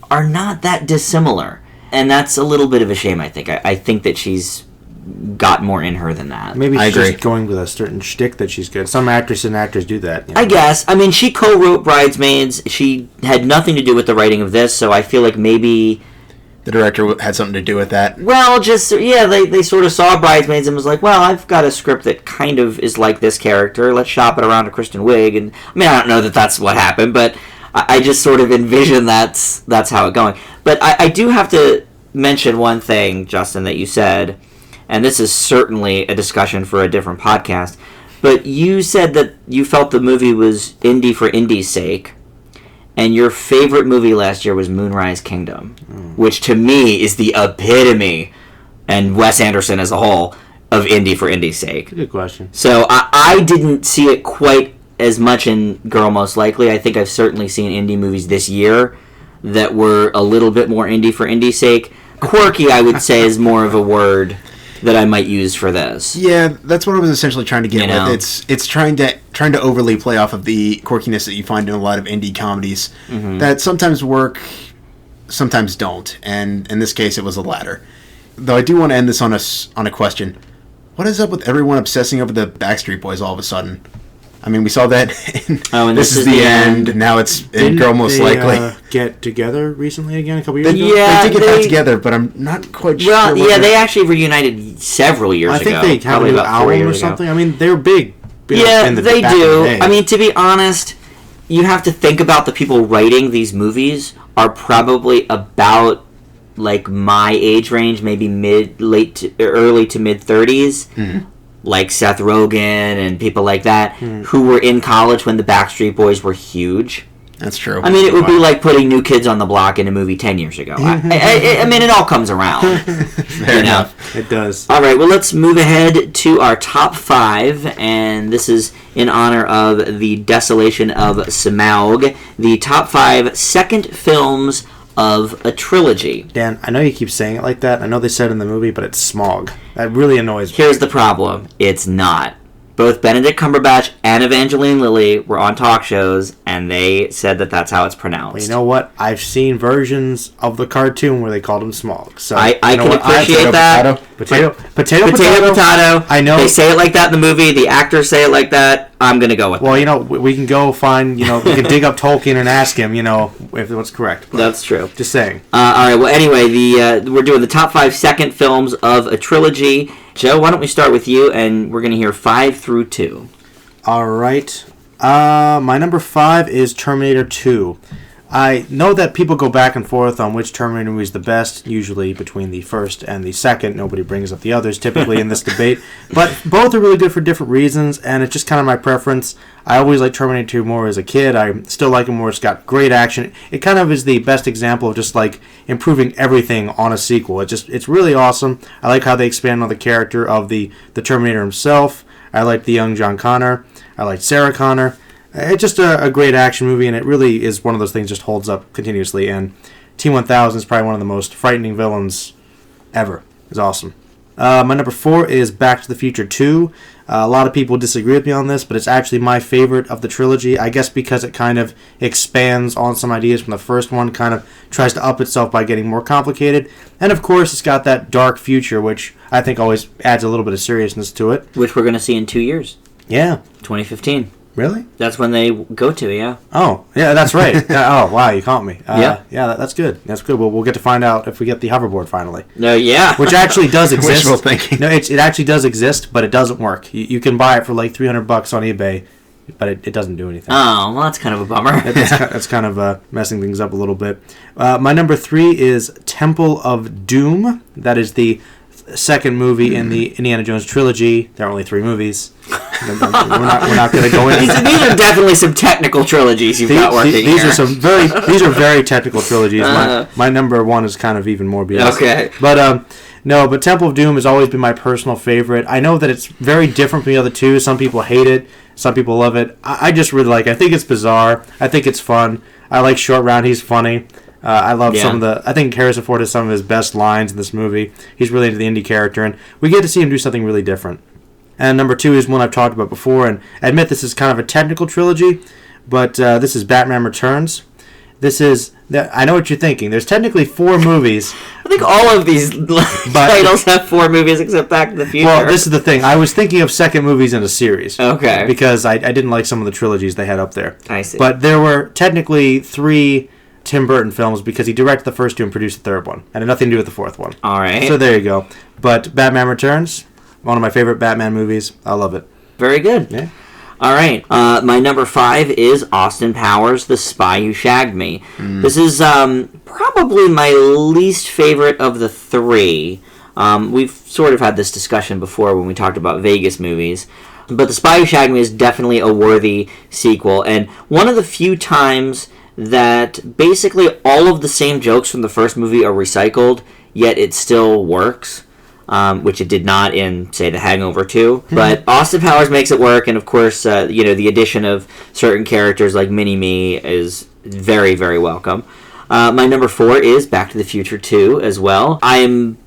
are not that dissimilar. And that's a little bit of a shame, I think. I think that she's got more in her than that. Maybe she's just going with a certain shtick that she's good. Some actresses and actors do that. I guess. I mean, she co-wrote Bridesmaids. She had nothing to do with the writing of this, so I feel like maybe the director had something to do with that. Well, they sort of saw Bridesmaids and was like, well, I've got a script that kind of is like this character. Let's shop it around to Kristen Wiig. And I mean, I don't know that that's what happened, but I just sort of envision that's how it's going. But I do have to mention one thing, Justin, that you said, and this is certainly a discussion for a different podcast, but you said that you felt the movie was indie for indie's sake, and your favorite movie last year was Moonrise Kingdom, which to me is the epitome, and Wes Anderson as a whole, of indie for indie's sake. Good question. So I didn't see it quite as much in Girl Most Likely. I think I've certainly seen indie movies this year that were a little bit more indie for indie's sake. Quirky, I would say, is more of a word that I might use for this. Yeah, that's what I was essentially trying to get with. It's trying to overly play off of the quirkiness that you find in a lot of indie comedies that sometimes work, sometimes don't, and in this case, it was the latter. Though I do want to end this on a question: what is up with everyone obsessing over the Backstreet Boys all of a sudden? I mean, we saw that in This Is the End. Now it's in Girl Most Likely. Get together recently again a couple years ago? Yeah, they did get back together, but I'm not quite sure. Well, yeah, they actually reunited several years ago. I think they have a new album or something. I mean, they're big. Yeah, they do. I mean, to be honest, you have to think about the people writing these movies are probably about like my age range, maybe early to mid 30s. Mm-hmm. Like Seth Rogen and people like that, who were in college when the Backstreet Boys were huge. That's true. I mean, it would be like putting New Kids on the Block in a movie 10 years ago. I mean, it all comes around. Fair enough. It does. All right, well, let's move ahead to our top 5, and this is in honor of the Desolation of Smaug, the top 5 second films of a trilogy. Dan, I know you keep saying it like that. I know they said it in the movie, but it's Smaug. That really annoys me. Here's the problem. It's not. both Benedict Cumberbatch and Evangeline Lilly were on talk shows, and they said that that's how it's pronounced. Well, you know what? I've seen versions of the cartoon where they called him Smaug. So I can appreciate that. Potato. I know. They say it like that in the movie. The actors say it like that. I'm going to go with that. Well, you know, we can go find, you know, we can dig up Tolkien and ask him, you know, if what's correct. But that's true. Just saying. All right. Well, anyway, we're doing the top 5 second films of a trilogy. Joe, why don't we start with you, and we're going to hear 5 through 2. All right. My number 5 is Terminator 2. I know that people go back and forth on which Terminator movie is the best, usually between the first and the second. Nobody brings up the others typically in this debate. But both are really good for different reasons, and it's just kind of my preference. I always liked Terminator 2 more as a kid. I still like it more. It's got great action. It kind of is the best example of just like improving everything on a sequel. It's really awesome. I like how they expand on the character of the Terminator himself. I like the young John Connor. I like Sarah Connor. It's just a great action movie, and it really is one of those things just holds up continuously. And T-1000 is probably one of the most frightening villains ever. It's awesome. My number 4 is Back to the Future 2. A lot of people disagree with me on this, but it's actually my favorite of the trilogy. I guess because it kind of expands on some ideas from the first one, kind of tries to up itself by getting more complicated. And of course, it's got that dark future, which I think always adds a little bit of seriousness to it. Which we're going to see in 2 years. Yeah. 2015. Really? That's when they go to, yeah. Oh, yeah, that's right. Oh, wow, you caught me. Yeah. Yeah, that's good. That's good. We'll get to find out if we get the hoverboard finally. No, yeah. Which actually does exist. Wishful thinking. No, it actually does exist, but it doesn't work. You can buy it for like $300 on eBay, but it doesn't do anything. Oh, well, that's kind of a bummer. That's kind of messing things up a little bit. My number 3 is Temple of Doom. That is the second movie in the Indiana Jones trilogy. There are only 3 movies. We're not going to go into these are definitely some technical trilogies you've got working these here. These are very technical trilogies. My number 1 is kind of even more BS. Okay. But but Temple of Doom has always been my personal favorite. I know that it's very different from the other 2. Some people hate it. Some people love it. I just really like it. I think it's bizarre. I think it's fun. I like Short Round. He's funny. I love some of the... I think Harrison Ford has some of his best lines in this movie. He's really into the indie character, and we get to see him do something really different. And number 2 is one I've talked about before, and I admit this is kind of a technical trilogy, but this is Batman Returns. This is... I know what you're thinking. There's technically 4 movies. I think all of these titles have 4 movies except Back to the Future. Well, this is the thing. I was thinking of second movies in a series. Okay. Because I didn't like some of the trilogies they had up there. I see. But there were technically 3... Tim Burton films because he directed the first 2 and produced the 3rd one. And had nothing to do with the 4th one. All right. So there you go. But Batman Returns, one of my favorite Batman movies. I love it. Very good. Yeah. All right. My number 5 is Austin Powers, The Spy Who Shagged Me. This is probably my least favorite of the 3. We've sort of had this discussion before when we talked about Vegas movies. But The Spy Who Shagged Me is definitely a worthy sequel. And one of the few times that basically all of the same jokes from the first movie are recycled, yet it still works, which it did not in, say, The Hangover 2. But Austin Powers makes it work, and of course, the addition of certain characters like Mini-Me is very, very welcome. My number 4 is Back to the Future 2 as well. I'm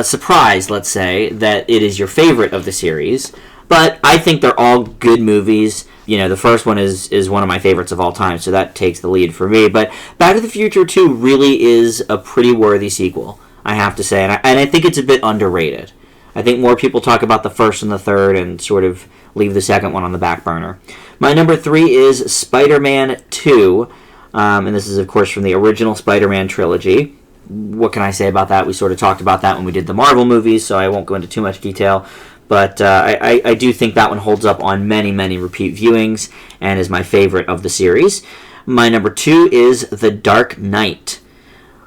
surprised, let's say, that it is your favorite of the series, but I think they're all good movies. The first one is one of my favorites of all time, so that takes the lead for me. But Back to the Future 2 really is a pretty worthy sequel, I have to say. And I think it's a bit underrated. I think more people talk about the first and the third and sort of leave the second one on the back burner. My number 3 is Spider-Man 2. And this is, of course, from the original Spider-Man trilogy. What can I say about that? We sort of talked about that when we did the Marvel movies, so I won't go into too much detail. But I do think that one holds up on many, many repeat viewings and is my favorite of the series. My number 2 is The Dark Knight.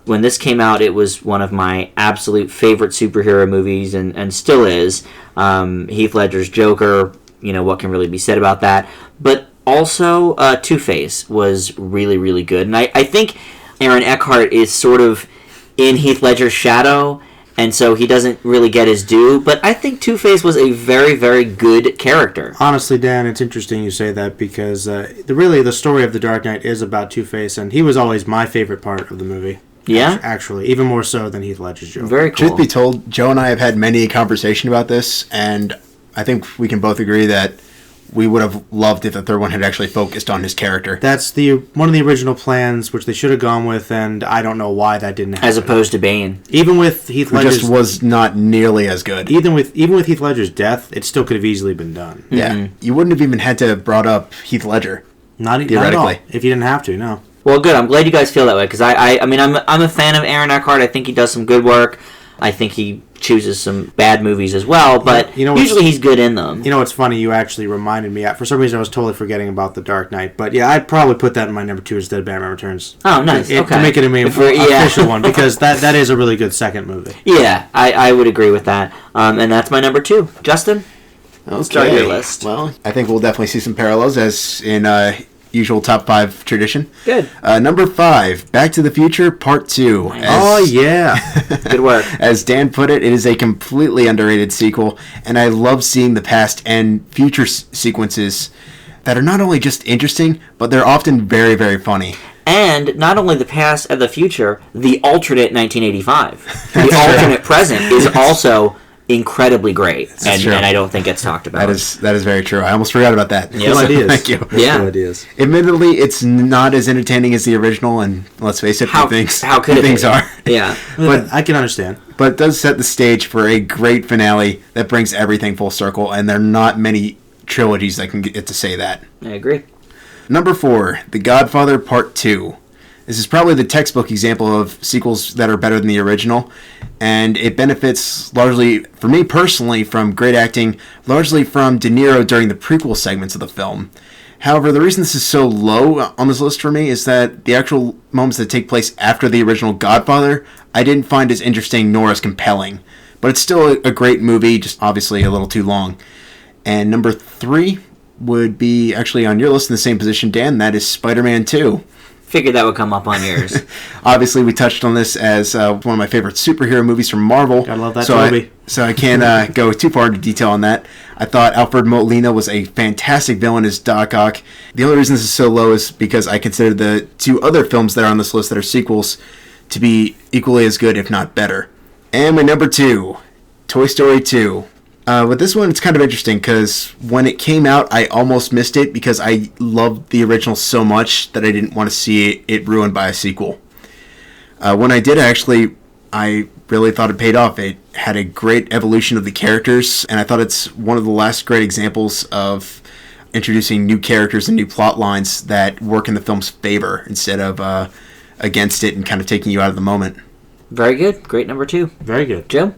When this came out, it was one of my absolute favorite superhero movies and still is. Heath Ledger's Joker, what can really be said about that? But also, Two-Face was really, really good. And I think Aaron Eckhart is sort of in Heath Ledger's shadow, and so he doesn't really get his due. But I think Two-Face was a very, very good character. Honestly, Dan, it's interesting you say that because the story of The Dark Knight is about Two-Face, and he was always my favorite part of the movie. Yeah? Actually, even more so than Heath Ledger's Joker. Very cool. Truth be told, Joe and I have had many a conversation about this, and I think we can both agree that we would have loved if the third one had actually focused on his character. That's one of the original plans, which they should have gone with, and I don't know why that didn't happen. As opposed to Bane. Even with Heath Who Ledger's... just was not nearly as good. Even with Heath Ledger's death, it still could have easily been done. Yeah. You wouldn't have even had to have brought up Heath Ledger. Not at all. If you didn't have to, no. Well, good. I'm glad you guys feel that way, because I mean, I'm a fan of Aaron Eckhart. I think he does some good work. I think he chooses some bad movies as well, but usually he's good in them. You know what's funny? You actually reminded me. For some reason, I was totally forgetting about The Dark Knight. But yeah, I'd probably put that in my number 2 instead of Batman Returns. Oh, nice. To make it an official one, because that is a really good second movie. Yeah, I would agree with that. And that's my number 2. Justin? Okay. Start your list. Well, I think we'll definitely see some parallels, as in usual top 5 tradition. Good. Number 5, Back to the Future Part 2. Oh, yeah. Good work. As Dan put it, it is a completely underrated sequel, and I love seeing the past and future sequences that are not only just interesting, but they're often very, very funny. And not only the past and the future, the alternate 1985. The alternate present is also incredibly great, and I don't think it's talked about. That is very true. I almost forgot about that. Yes. Cool ideas. Thank you. Yeah. Cool ideas. Admittedly, it's not as entertaining as the original, and let's face it, how could things are. Yeah, but I can understand. But it does set the stage for a great finale that brings everything full circle, and there are not many trilogies that can get to say that. I agree. Number 4, The Godfather Part 2. This is probably the textbook example of sequels that are better than the original, and it benefits largely, for me personally, from great acting, largely from De Niro during the prequel segments of the film. However, the reason this is so low on this list for me is that the actual moments that take place after the original Godfather, I didn't find as interesting nor as compelling. But it's still a great movie, just obviously a little too long. And number 3 would be actually on your list in the same position, Dan, that is Spider-Man 2. Figured that would come up on yours. Obviously, we touched on this as one of my favorite superhero movies from Marvel. Gotta love that movie. So I can't go too far into detail on that. I thought Alfred Molina was a fantastic villain as Doc Ock. The only reason this is so low is because I consider the 2 other films that are on this list that are sequels to be equally as good, if not better. And my number 2, Toy Story 2. With this one, it's kind of interesting because when it came out, I almost missed it because I loved the original so much that I didn't want to see it ruined by a sequel. When I did, I really thought it paid off. It had a great evolution of the characters, and I thought it's one of the last great examples of introducing new characters and new plot lines that work in the film's favor instead of against it and kind of taking you out of the moment. Very good. Great number 2. Very good. Jim?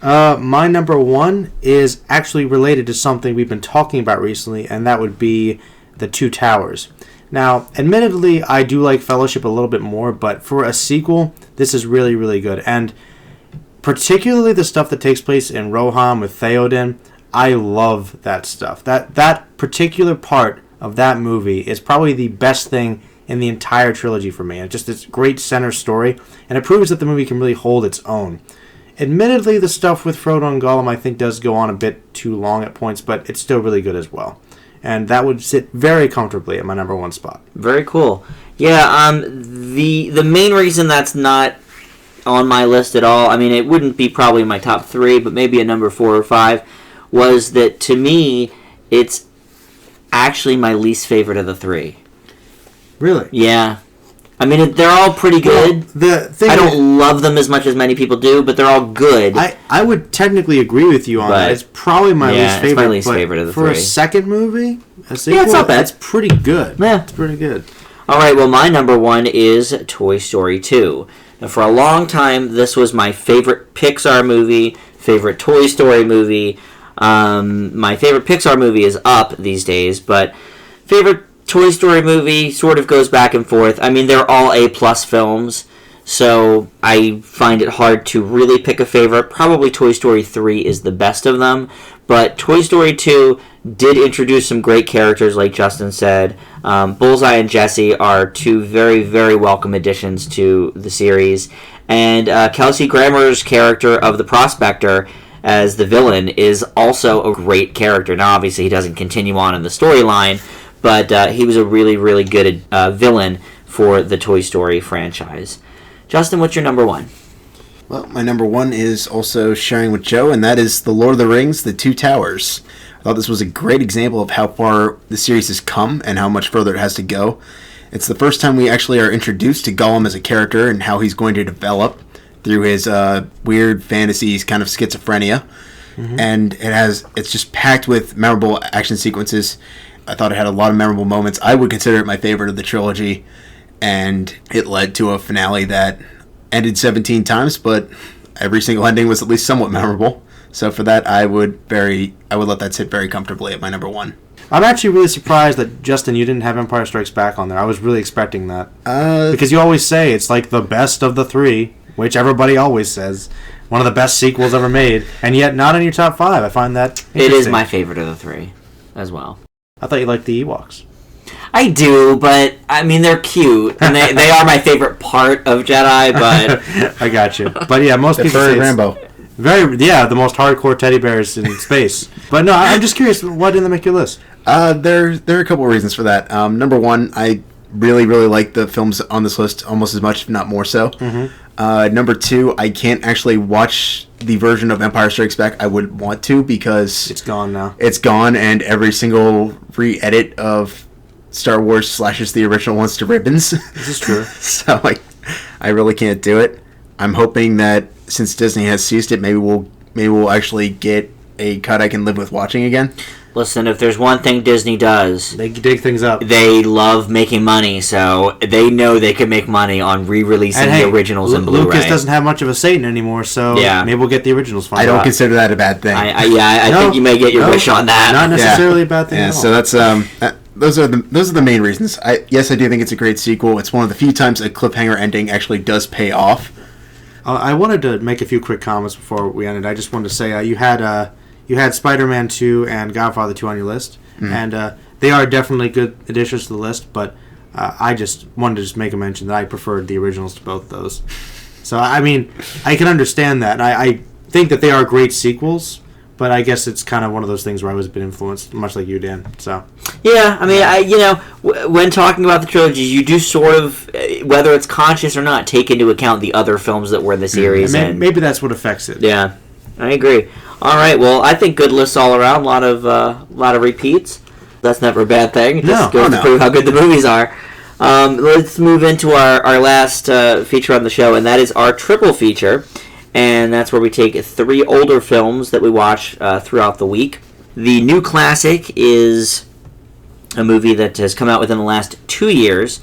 My number 1 is actually related to something we've been talking about recently, and that would be The Two Towers. Now, admittedly, I do like Fellowship a little bit more, but for a sequel, this is really, really good. And particularly the stuff that takes place in Rohan with Theoden, I love that stuff. That particular part of that movie is probably the best thing in the entire trilogy for me. It's just this great center story, and it proves that the movie can really hold its own. Admittedly, the stuff with Frodo and Gollum I think does go on a bit too long at points, but it's still really good as well. And that would sit very comfortably at my number 1 spot. Very cool. Yeah, the main reason that's not on my list at all, I mean, it wouldn't be probably my top 3, but maybe a number 4 or 5, was that to me, it's actually my least favorite of the 3. Really? Yeah. I mean, they're all pretty good. Well, I don't love them as much as many people do, but they're all good. I would technically agree with you on that. It's probably my least favorite. It's my least favorite of the 3. For a second movie, a sequel, it's not bad. It's pretty good. Yeah. It's pretty good. All right, well, my number 1 is Toy Story 2. Now, for a long time, this was my favorite Pixar movie, favorite Toy Story movie. My favorite Pixar movie is Up these days, but favorite Toy Story movie sort of goes back and forth. I mean, they're all A-plus films, so I find it hard to really pick a favorite. Probably Toy Story 3 is the best of them, but Toy Story 2 did introduce some great characters, like Justin said. Bullseye and Jessie are 2 very, very welcome additions to the series, and Kelsey Grammer's character of the Prospector as the villain is also a great character. Now, obviously, he doesn't continue on in the storyline, but he was a really, really good villain for the Toy Story franchise. Justin, what's your number 1? Well, my number one is also sharing with Joe, and that is The Lord of the Rings, The Two Towers. I thought this was a great example of how far the series has come and how much further it has to go. It's the first time we actually are introduced to Gollum as a character and how he's going to develop through his weird fantasies, kind of schizophrenia. Mm-hmm. And it's just packed with memorable action sequences. I thought it had a lot of memorable moments. I would consider it my favorite of the trilogy, and it led to a finale that ended 17 times, but every single ending was at least somewhat memorable. So for that, I would let that sit very comfortably at my number one. I'm actually really surprised that, Justin, you didn't have Empire Strikes Back on there. I was really expecting that. Because you always say it's like the best of the three, which everybody always says. One of the best sequels ever made, and yet not in your top five. I find that interesting. It is my favorite of the three as well. I thought you liked the Ewoks. I do, but I mean they're cute, and they are my favorite part of Jedi. But I got you. But yeah, most people say Rambo. The most hardcore teddy bears in space. But no, I'm just curious, why didn't they make your list? There are a couple of reasons for that. Number one, I really like the films on this list almost as much, if not more so. Mm-hmm. Number two, I can't actually watch the version of Empire Strikes Back I would want to because it's gone now. It's gone, and every single re-edit of Star Wars slashes the original ones to ribbons. This is true. So I really can't do it. I'm hoping that since Disney has seized it, maybe we'll actually get a cut I can live with watching again. Listen, if there's one thing Disney does, they dig things up. They love making money, so they know they can make money on re-releasing the originals in Blu-ray. Lucas doesn't have much of a Satan anymore, so maybe we'll get the originals finally. I don't consider that a bad thing. I think you may get your wish on that. Not necessarily a bad thing. Yeah, at all. So that's those are the main reasons. I do think it's a great sequel. It's one of the few times a cliffhanger ending actually does pay off. I wanted to make a few quick comments before we ended. I just wanted to say you had Spider-Man 2 and Godfather 2 on your list, and they are definitely good additions to the list, but I just wanted to make a mention that I preferred the originals to both those. So, I mean, I can understand that. I think that they are great sequels, but I guess it's kind of one of those things where I was a bit influenced, much like you, Dan. So. Yeah, I mean, when talking about the trilogies, you do sort of, whether it's conscious or not, take into account the other films that were in the series. Maybe that's what affects it. Yeah, I agree. All right, well, I think good lists all around. A lot of repeats. That's never a bad thing. It just goes to prove how good the movies are. Let's move into our last feature on the show, and that is our triple feature. And that's where we take 3 older films that we watch throughout the week. The new classic is a movie that has come out within the last 2 years,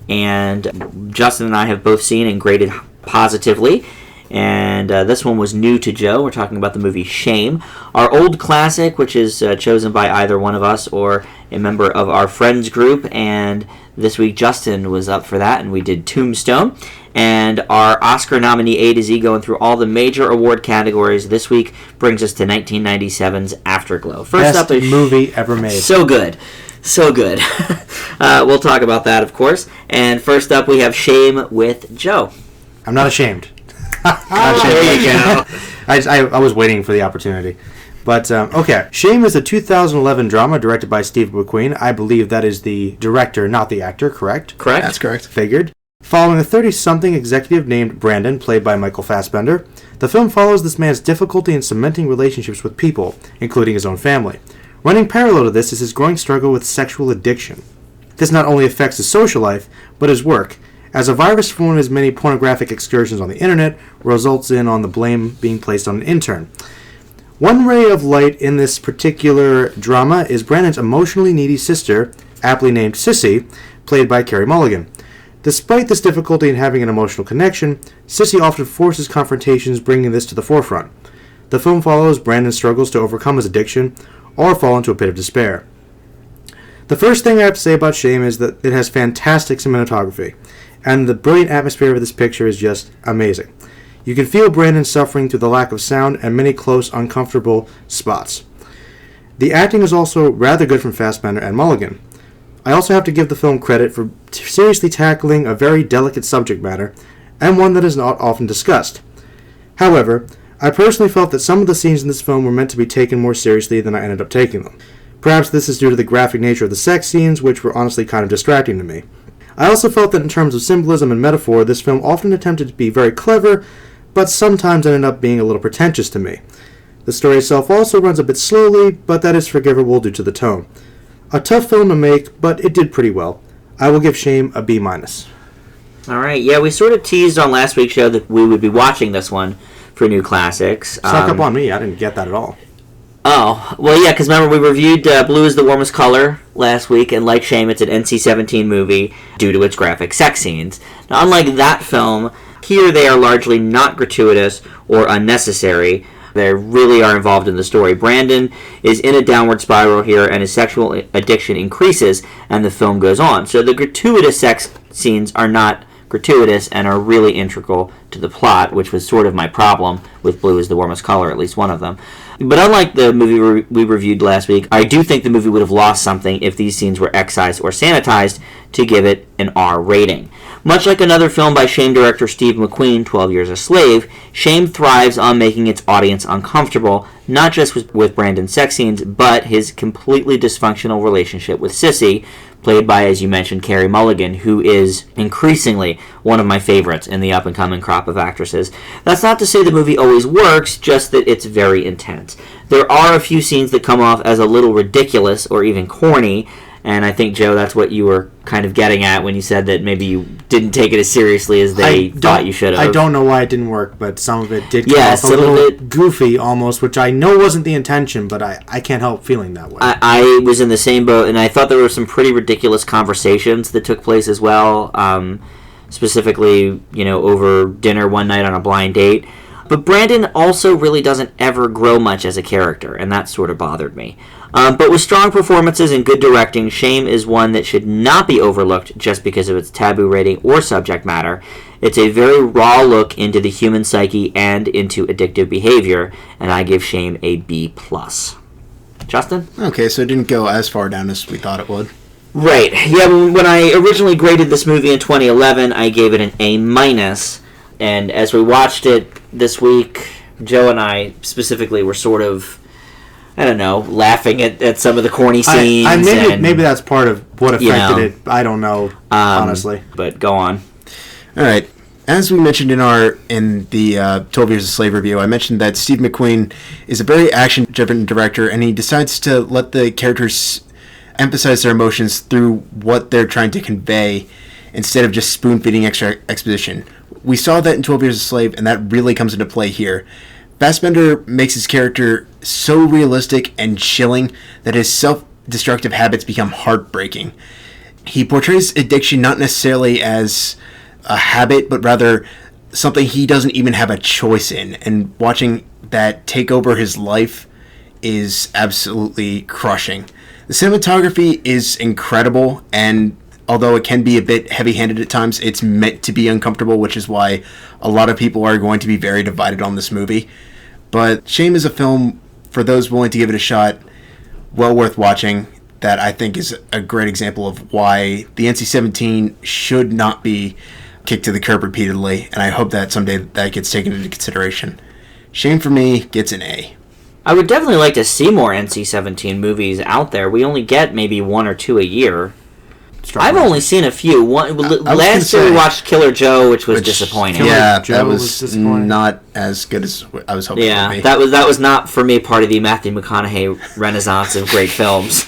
and Justin and I have both seen and graded positively. And this one was new to Joe. We're talking about the movie Shame. Our old classic, which is chosen by either one of us or a member of our friends group. And this week Justin was up for that, and we did Tombstone. And our Oscar nominee A to Z, going through all the major award categories this week, brings us to 1997's Afterglow. First up is movie ever made. So good. So good. We'll talk about that, of course. And first up, we have Shame with Joe. I'm not ashamed. There you go. I was waiting for the opportunity. But, okay. Shame is a 2011 drama directed by Steve McQueen. I believe that is the director, not the actor, correct? Correct. That's correct. Figured. Following a 30-something executive named Brandon, played by Michael Fassbender, the film follows this man's difficulty in cementing relationships with people, including his own family. Running parallel to this is his growing struggle with sexual addiction. This not only affects his social life, but his work, as a virus from one of his many pornographic excursions on the internet results on the blame being placed on an intern. One ray of light in this particular drama is Brandon's emotionally needy sister, aptly named Sissy, played by Carey Mulligan. Despite this difficulty in having an emotional connection, Sissy often forces confrontations, bringing this to the forefront. The film follows Brandon's struggles to overcome his addiction or fall into a pit of despair. The first thing I have to say about Shame is that it has fantastic cinematography, and the brilliant atmosphere of this picture is just amazing. You can feel Brandon suffering through the lack of sound and many close, uncomfortable spots. The acting is also rather good from Fassbender and Mulligan. I also have to give the film credit for seriously tackling a very delicate subject matter, and one that is not often discussed. However, I personally felt that some of the scenes in this film were meant to be taken more seriously than I ended up taking them. Perhaps this is due to the graphic nature of the sex scenes, which were honestly kind of distracting to me. I also felt that in terms of symbolism and metaphor, this film often attempted to be very clever, but sometimes ended up being a little pretentious to me. The story itself also runs a bit slowly, but that is forgivable due to the tone. A tough film to make, but it did pretty well. I will give Shame a B-. All right, yeah, we sort of teased on last week's show that we would be watching this one for New Classics. Suck up on me, I didn't get that at all. Oh, well, yeah, because remember, we reviewed Blue is the Warmest Color last week, and like Shame, it's an NC-17 movie due to its graphic sex scenes. Now, unlike that film, here they are largely not gratuitous or unnecessary. They really are involved in the story. Brandon is in a downward spiral here, and his sexual addiction increases, and the film goes on. So the gratuitous sex scenes are not gratuitous and are really integral to the plot, which was sort of my problem with Blue is the Warmest Color, at least one of them. But unlike the movie we reviewed last week, I do think the movie would have lost something if these scenes were excised or sanitized to give it an R rating. Much like another film by Shame director Steve McQueen, 12 Years a Slave, Shame thrives on making its audience uncomfortable, not just with Brandon's sex scenes, but his completely dysfunctional relationship with Sissy, played by, as you mentioned, Carey Mulligan, who is increasingly one of my favorites in the up-and-coming crop of actresses. That's not to say the movie always works, just that it's very intense. There are a few scenes that come off as a little ridiculous or even corny, and I think, Joe, that's what you were kind of getting at when you said that maybe you didn't take it as seriously as they thought you should have. I don't know why it didn't work, but some of it did come Yeah, off a some of little it- goofy almost, which I know wasn't the intention, but I can't help feeling that way. I was in the same boat, and I thought there were some pretty ridiculous conversations that took place as well, specifically, over dinner one night on a blind date. But Brandon also really doesn't ever grow much as a character, and that sort of bothered me. But with strong performances and good directing, Shame is one that should not be overlooked just because of its taboo rating or subject matter. It's a very raw look into the human psyche and into addictive behavior, and I give Shame a B+. Justin? Okay, so it didn't go as far down as we thought it would. Right. Yeah, when I originally graded this movie in 2011, I gave it an A-. And as we watched it this week, Joe and I specifically were sort of, I don't know, laughing at some of the corny scenes. Maybe that's part of what affected it. I don't know, honestly. But go on. All right. As we mentioned in the 12 Years a Slave review, I mentioned that Steve McQueen is a very action-driven director, and he decides to let the characters emphasize their emotions through what they're trying to convey instead of just spoon-feeding extra exposition. We saw that in 12 Years a Slave, and that really comes into play here. Fassbender makes his character so realistic and chilling that his self-destructive habits become heartbreaking. He portrays addiction not necessarily as a habit, but rather something he doesn't even have a choice in, and watching that take over his life is absolutely crushing. The cinematography is incredible, and although it can be a bit heavy-handed at times, it's meant to be uncomfortable, which is why a lot of people are going to be very divided on this movie. But Shame is a film, for those willing to give it a shot, well worth watching, that I think is a great example of why the NC-17 should not be kicked to the curb repeatedly, and I hope that someday that gets taken into consideration. Shame for me gets an A. I would definitely like to see more NC-17 movies out there. We only get maybe one or two a year. I've only seen a few. Last year we watched Killer Joe, which was disappointing. Yeah, Joe that was disappointing. not as good as I was hoping. Yeah, it would be. that was not for me part of the Matthew McConaughey renaissance of great films.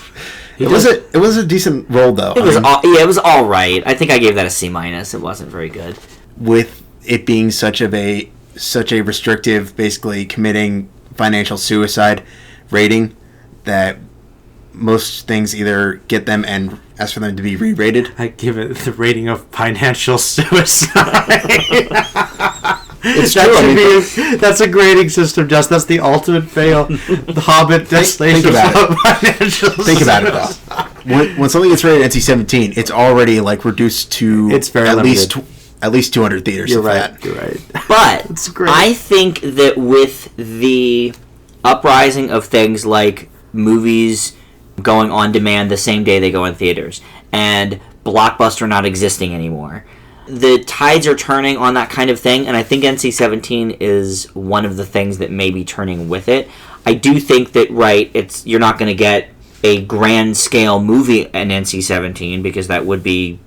It was a decent role though. It was all right. I think I gave that a C-. It wasn't very good. With it being such a restrictive, basically committing financial suicide rating, that most things either get them and ask for them to be re-rated. I give it the rating of financial suicide. It's true. That's a grading system, Just. That's the ultimate fail. The Hobbit, Desolation of financial Think about it, though. When something gets rated NC-17, it's already reduced to at least 200 theaters. You're right. But It's great. I think that with the uprising of things like movies going on demand the same day they go in theaters, and Blockbuster not existing anymore, the tides are turning on that kind of thing, and I think NC-17 is one of the things that may be turning with it. I do think that, you're not going to get a grand scale movie in NC-17 because that would be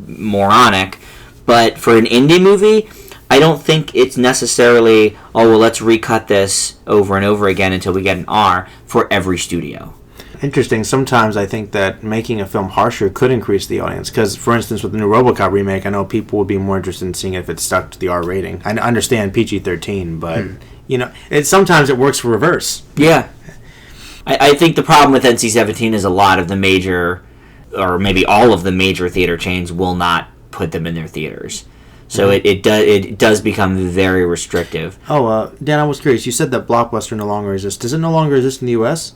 moronic, but for an indie movie, I don't think it's necessarily, oh, well, let's recut this over and over again until we get an R for every studio. Interesting. Sometimes I think that making a film harsher could increase the audience. Because, for instance, with the new RoboCop remake, I know people would be more interested in seeing if it stuck to the R rating. I understand PG-13, but, sometimes it works for reverse. Yeah. I think the problem with NC-17 is a lot of the major, or maybe all of the major theater chains will not put them in their theaters. So it does become very restrictive. Oh, Dan, I was curious. You said that Blockbuster no longer exists. Does it no longer exist in the U.S.?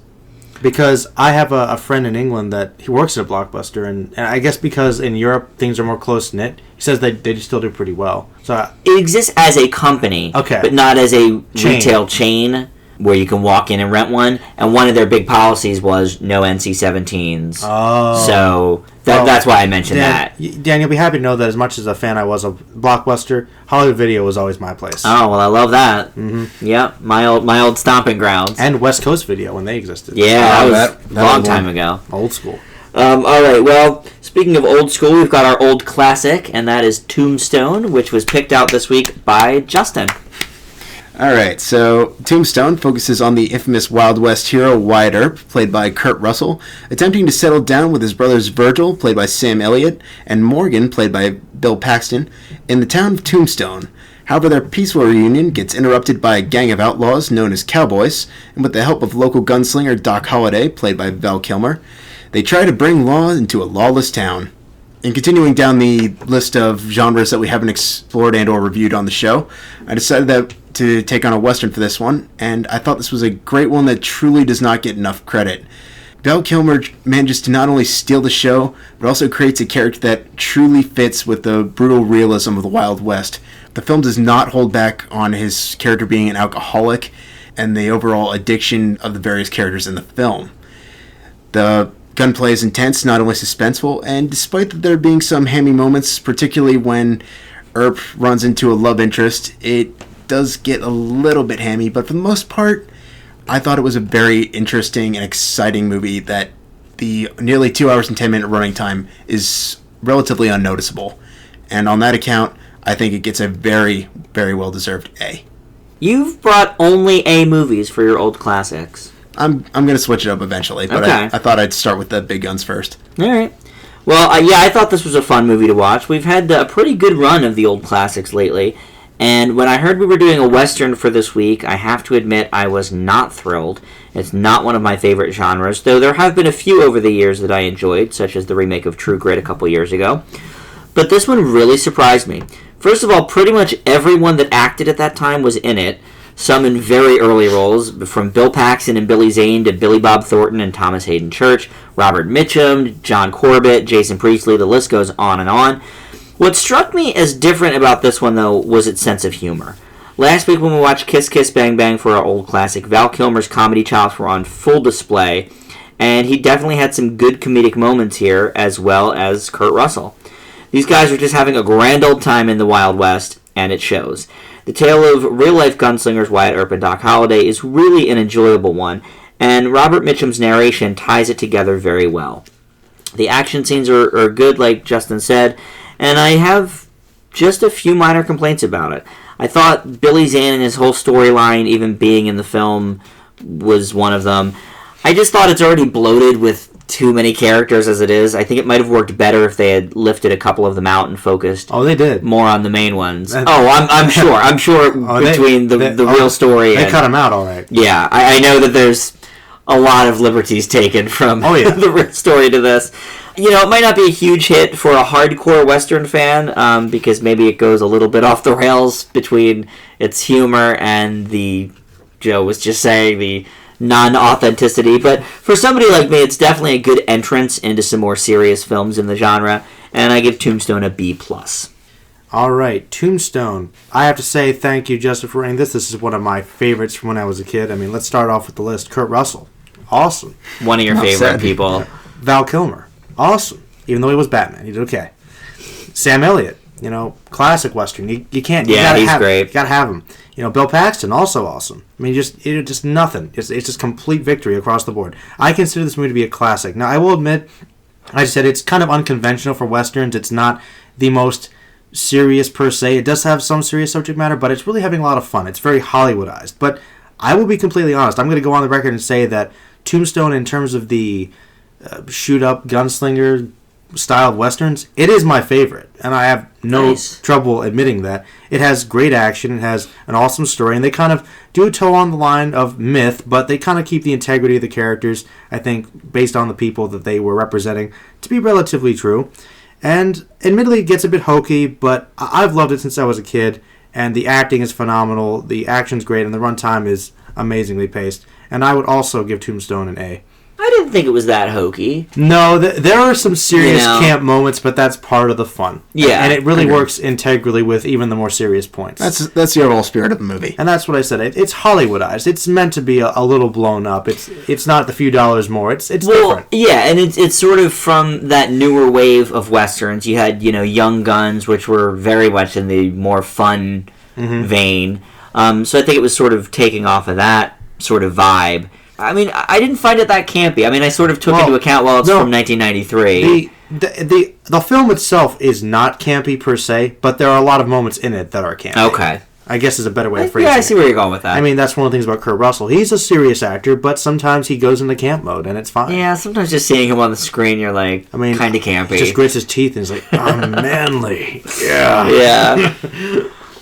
Because I have a friend in England that he works at a Blockbuster, and I guess because in Europe things are more close-knit, he says they still do pretty well. So it exists as a company, okay, but not as a retail chain where you can walk in and rent one. And one of their big policies was no NC-17s. Oh. So that's why I mentioned that. Dan, you'll be happy to know that as much as a fan I was of Blockbuster, Hollywood Video was always my place. Oh, well, I love that. Mm-hmm. Yep, my old stomping grounds. And West Coast Video when they existed. Yeah, that was a long time ago. Old school. All right, well, speaking of old school, we've got our old classic, and that is Tombstone, which was picked out this week by Justin. All right, so Tombstone focuses on the infamous Wild West hero Wyatt Earp, played by Kurt Russell, attempting to settle down with his brothers Virgil, played by Sam Elliott, and Morgan, played by Bill Paxton, in the town of Tombstone. However, their peaceful reunion gets interrupted by a gang of outlaws known as Cowboys, and with the help of local gunslinger Doc Holliday, played by Val Kilmer, they try to bring law into a lawless town. And continuing down the list of genres that we haven't explored and or reviewed on the show, I decided to take on a Western for this one, and I thought this was a great one that truly does not get enough credit. Val Kilmer manages to not only steal the show, but also creates a character that truly fits with the brutal realism of the Wild West. The film does not hold back on his character being an alcoholic and the overall addiction of the various characters in the film. The gunplay is intense, not only suspenseful, and despite there being some hammy moments, particularly when Earp runs into a love interest, it does get a little bit hammy, but for the most part, I thought it was a very interesting and exciting movie that the nearly 2 hours and 10 minute running time is relatively unnoticeable. And on that account, I think it gets a very, very well-deserved A. You've brought only A movies for your old classics. I'm going to switch it up eventually, but okay. I thought I'd start with the big guns first. All right. Well, I thought this was a fun movie to watch. We've had a pretty good run of the old classics lately, and when I heard we were doing a Western for this week, I have to admit I was not thrilled. It's not one of my favorite genres, though there have been a few over the years that I enjoyed, such as the remake of True Grit a couple years ago. But this one really surprised me. First of all, pretty much everyone that acted at that time was in it, some in very early roles, from Bill Paxton and Billy Zane to Billy Bob Thornton and Thomas Hayden Church, Robert Mitchum, John Corbett, Jason Priestley, the list goes on and on. What struck me as different about this one, though, was its sense of humor. Last week when we watched Kiss Kiss Bang Bang for our old classic, Val Kilmer's comedy chops were on full display, and he definitely had some good comedic moments here, as well as Kurt Russell. These guys are just having a grand old time in the Wild West, and it shows. The tale of real-life gunslingers Wyatt Earp and Doc Holliday is really an enjoyable one, and Robert Mitchum's narration ties it together very well. The action scenes are good, like Justin said, and I have just a few minor complaints about it. I thought Billy Zane and his whole storyline, even being in the film, was one of them. I just thought it's already bloated with too many characters as it is. I think it might have worked better if they had lifted a couple of them out and focused they did more on the main ones. I'm sure between the real story they cut them out all right. Yeah, I know that there's a lot of liberties taken from the real story to this. You know, it might not be a huge hit for a hardcore Western fan because maybe it goes a little bit off the rails between its humor and Joe was just saying, the non-authenticity, but for somebody like me, it's definitely a good entrance into some more serious films in the genre, and I give Tombstone a B+. All right, Tombstone. I have to say thank you, Justin, for writing this. This is one of my favorites from when I was a kid. I mean, let's start off with the list. Kurt Russell, awesome. One of your favorite people. Val Kilmer, awesome. Even though he was Batman, he did okay. Sam Elliott, classic Western. You can't. He's great. You gotta have him. Bill Paxton, also awesome. I mean, just nothing. It's just complete victory across the board. I consider this movie to be a classic. Now, I will admit, I said it's kind of unconventional for Westerns. It's not the most serious per se. It does have some serious subject matter, but it's really having a lot of fun. It's very Hollywoodized. But I will be completely honest. I'm going to go on the record and say that Tombstone, in terms of the shoot-up gunslinger style of westerns, it is my favorite, and I have no trouble admitting that. It has great action, it has an awesome story, and they kind of do toe on the line of myth, but they kind of keep the integrity of the characters, I think, based on the people that they were representing, to be relatively true. And admittedly, it gets a bit hokey, but I've loved it since I was a kid, and the acting is phenomenal, the action's great, and the runtime is amazingly paced. And I would also give Tombstone an A. I didn't think it was that hokey. No, there are some serious camp moments, but that's part of the fun. Yeah. And it really works integrally with even the more serious points. That's the overall spirit of the movie. And that's what I said. It's Hollywoodized. It's meant to be a little blown up. It's not the few dollars more. It's different. Yeah, and it's sort of from that newer wave of westerns. You had, Young Guns, which were very much in the more fun vein. So I think it was sort of taking off of that sort of vibe. I mean, I didn't find it that campy. I mean, I sort of took into account, it's from 1993. The film itself is not campy per se, but there are a lot of moments in it that are campy. Okay. I guess is a better way of phrasing it. Yeah, I see where you're going with that. I mean, that's one of the things about Kurt Russell. He's a serious actor, but sometimes he goes into camp mode, and it's fine. Yeah, sometimes just seeing him on the screen, you're like, kind of campy. He just grits his teeth and he's like, I'm manly. Yeah.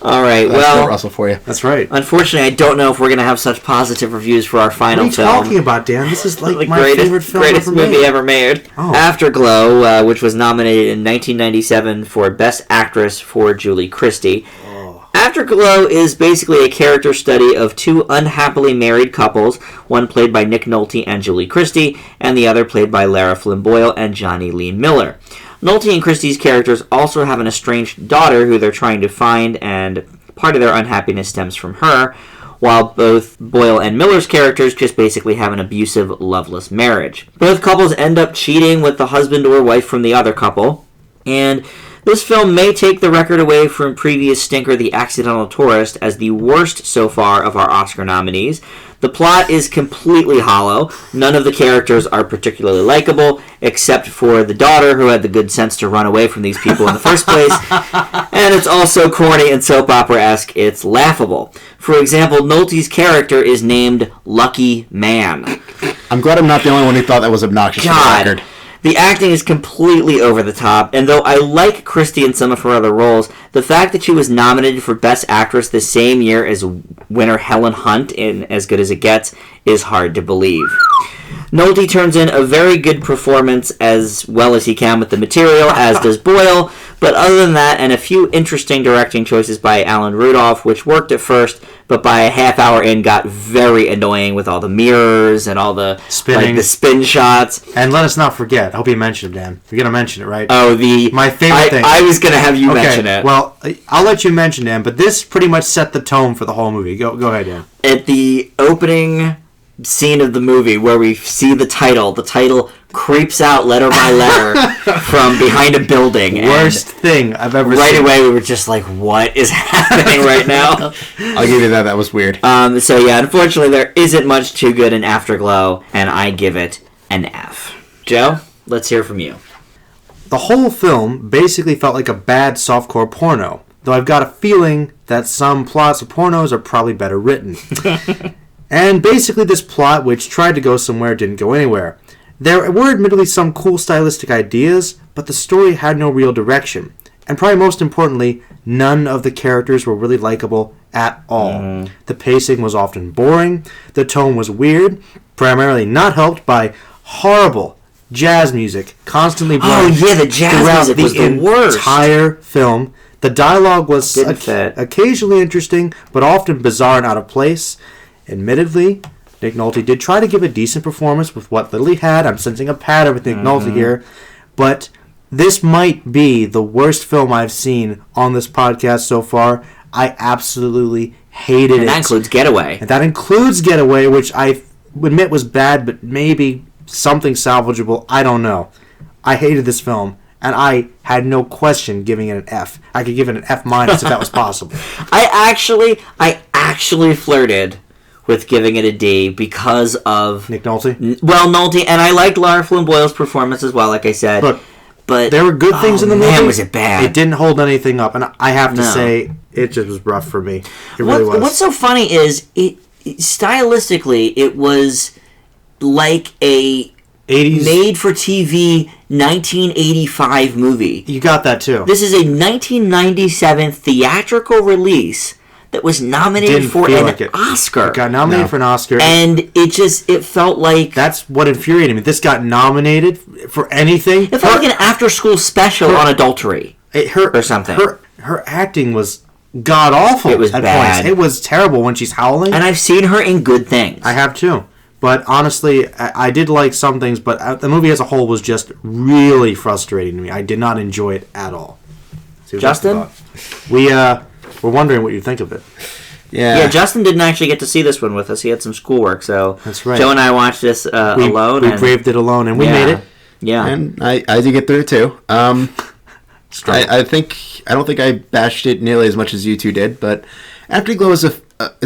All right, That's Russell for you. That's right. Unfortunately, I don't know if we're going to have such positive reviews for our final film. What are you talking about, Dan? This is like my greatest movie ever made. Oh. Afterglow, which was nominated in 1997 for Best Actress for Julie Christie. Oh. Afterglow is basically a character study of two unhappily married couples, one played by Nick Nolte and Julie Christie, and the other played by Lara Flynn Boyle and Johnny Lee Miller. Nolte and Christie's characters also have an estranged daughter who they're trying to find, and part of their unhappiness stems from her, while both Boyle and Miller's characters just basically have an abusive, loveless marriage. Both couples end up cheating with the husband or wife from the other couple, and this film may take the record away from previous stinker The Accidental Tourist as the worst so far of our Oscar nominees. The plot is completely hollow. None of the characters are particularly likable, except for the daughter who had the good sense to run away from these people in the first place. And it's also corny and soap opera-esque. It's laughable. For example, Nolte's character is named Lucky Man. I'm glad I'm not the only one who thought that was obnoxious. God. The acting is completely over the top, and though I like Christie in some of her other roles, the fact that she was nominated for Best Actress the same year as winner Helen Hunt in As Good as It Gets is hard to believe. Nolte turns in a very good performance as well as he can with the material, as does Boyle, but other than that, and a few interesting directing choices by Alan Rudolph, which worked at first, but by a half hour in got very annoying with all the mirrors and all the spinning, the spin shots. And let us not forget, I hope you mentioned it, Dan. You're going to mention it, right? Oh, my favorite thing. I was going to have you mention it. Well, I'll let you mention it, but this pretty much set the tone for the whole movie. Go ahead, Dan. At the opening scene of the movie where we see the title creeps out letter by letter from behind a building. Worst thing I've ever seen. Right away we were just like, what is happening right now? I'll give you that. That was weird. So yeah, unfortunately there isn't much too good in Afterglow, and I give it an F. Joe, let's hear from you. The whole film basically felt like a bad softcore porno, though I've got a feeling that some plots of pornos are probably better written. And basically this plot, which tried to go somewhere, didn't go anywhere. There were admittedly some cool stylistic ideas, but the story had no real direction. And probably most importantly, none of the characters were really likable at all. The pacing was often boring, the tone was weird, primarily not helped by horrible jazz music constantly playing the jazz music was the worst. Entire film. The dialogue was occasionally interesting, but often bizarre and out of place. Admittedly, Nick Nolte did try to give a decent performance with what little he had. I'm sensing a pattern with Nick Nolte here. But this might be the worst film I've seen on this podcast so far. I absolutely hated it. And that includes Getaway. And that includes Getaway, which I admit was bad, but maybe something salvageable. I don't know. I hated this film. And I had no question giving it an F. I could give it an F- if that was possible. I actually flirted with giving it a D because of Nick Nolte? Well, Nolte, and I liked Lara Flynn Boyle's performance as well, like I said. Look, but there were good things in the movie. Man, was it bad? It didn't hold anything up, and I have to No. say, it just was rough for me. It really was. What's so funny is stylistically, it was like a 80s made-for-TV 1985 movie. You got that too. This is a 1997 theatrical release that was nominated Didn't for feel an like it. Oscar. It got nominated for an Oscar. And it felt like... That's what infuriated me. This got nominated for anything. It felt like an after-school special on adultery. Or something. Her acting was god-awful. It was at bad. points. It was terrible when she's howling. And I've seen her in good things. I have too. But honestly, I did like some things, but the movie as a whole was just really frustrating to me. I did not enjoy it at all. Justin? We're wondering what you think of it. Yeah, Justin didn't actually get to see this one with us. He had some schoolwork, so that's right. Joe and I watched this alone. We braved it alone, and we made it. Yeah, and I did get through it too. I don't think I bashed it nearly as much as you two did, but Afterglow is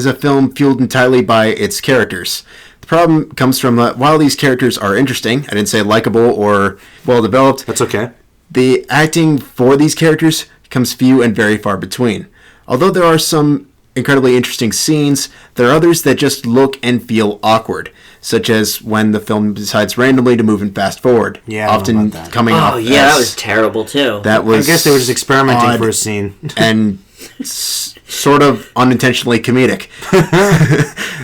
a film fueled entirely by its characters. The problem comes from while these characters are interesting, I didn't say likable or well developed. That's okay. The acting for these characters comes few and very far between. Although there are some incredibly interesting scenes, there are others that just look and feel awkward, such as when the film decides randomly to move and fast forward. Yeah, often coming off. Oh yeah, that was terrible too. That was. I guess they were just experimenting for a scene and sort of unintentionally comedic.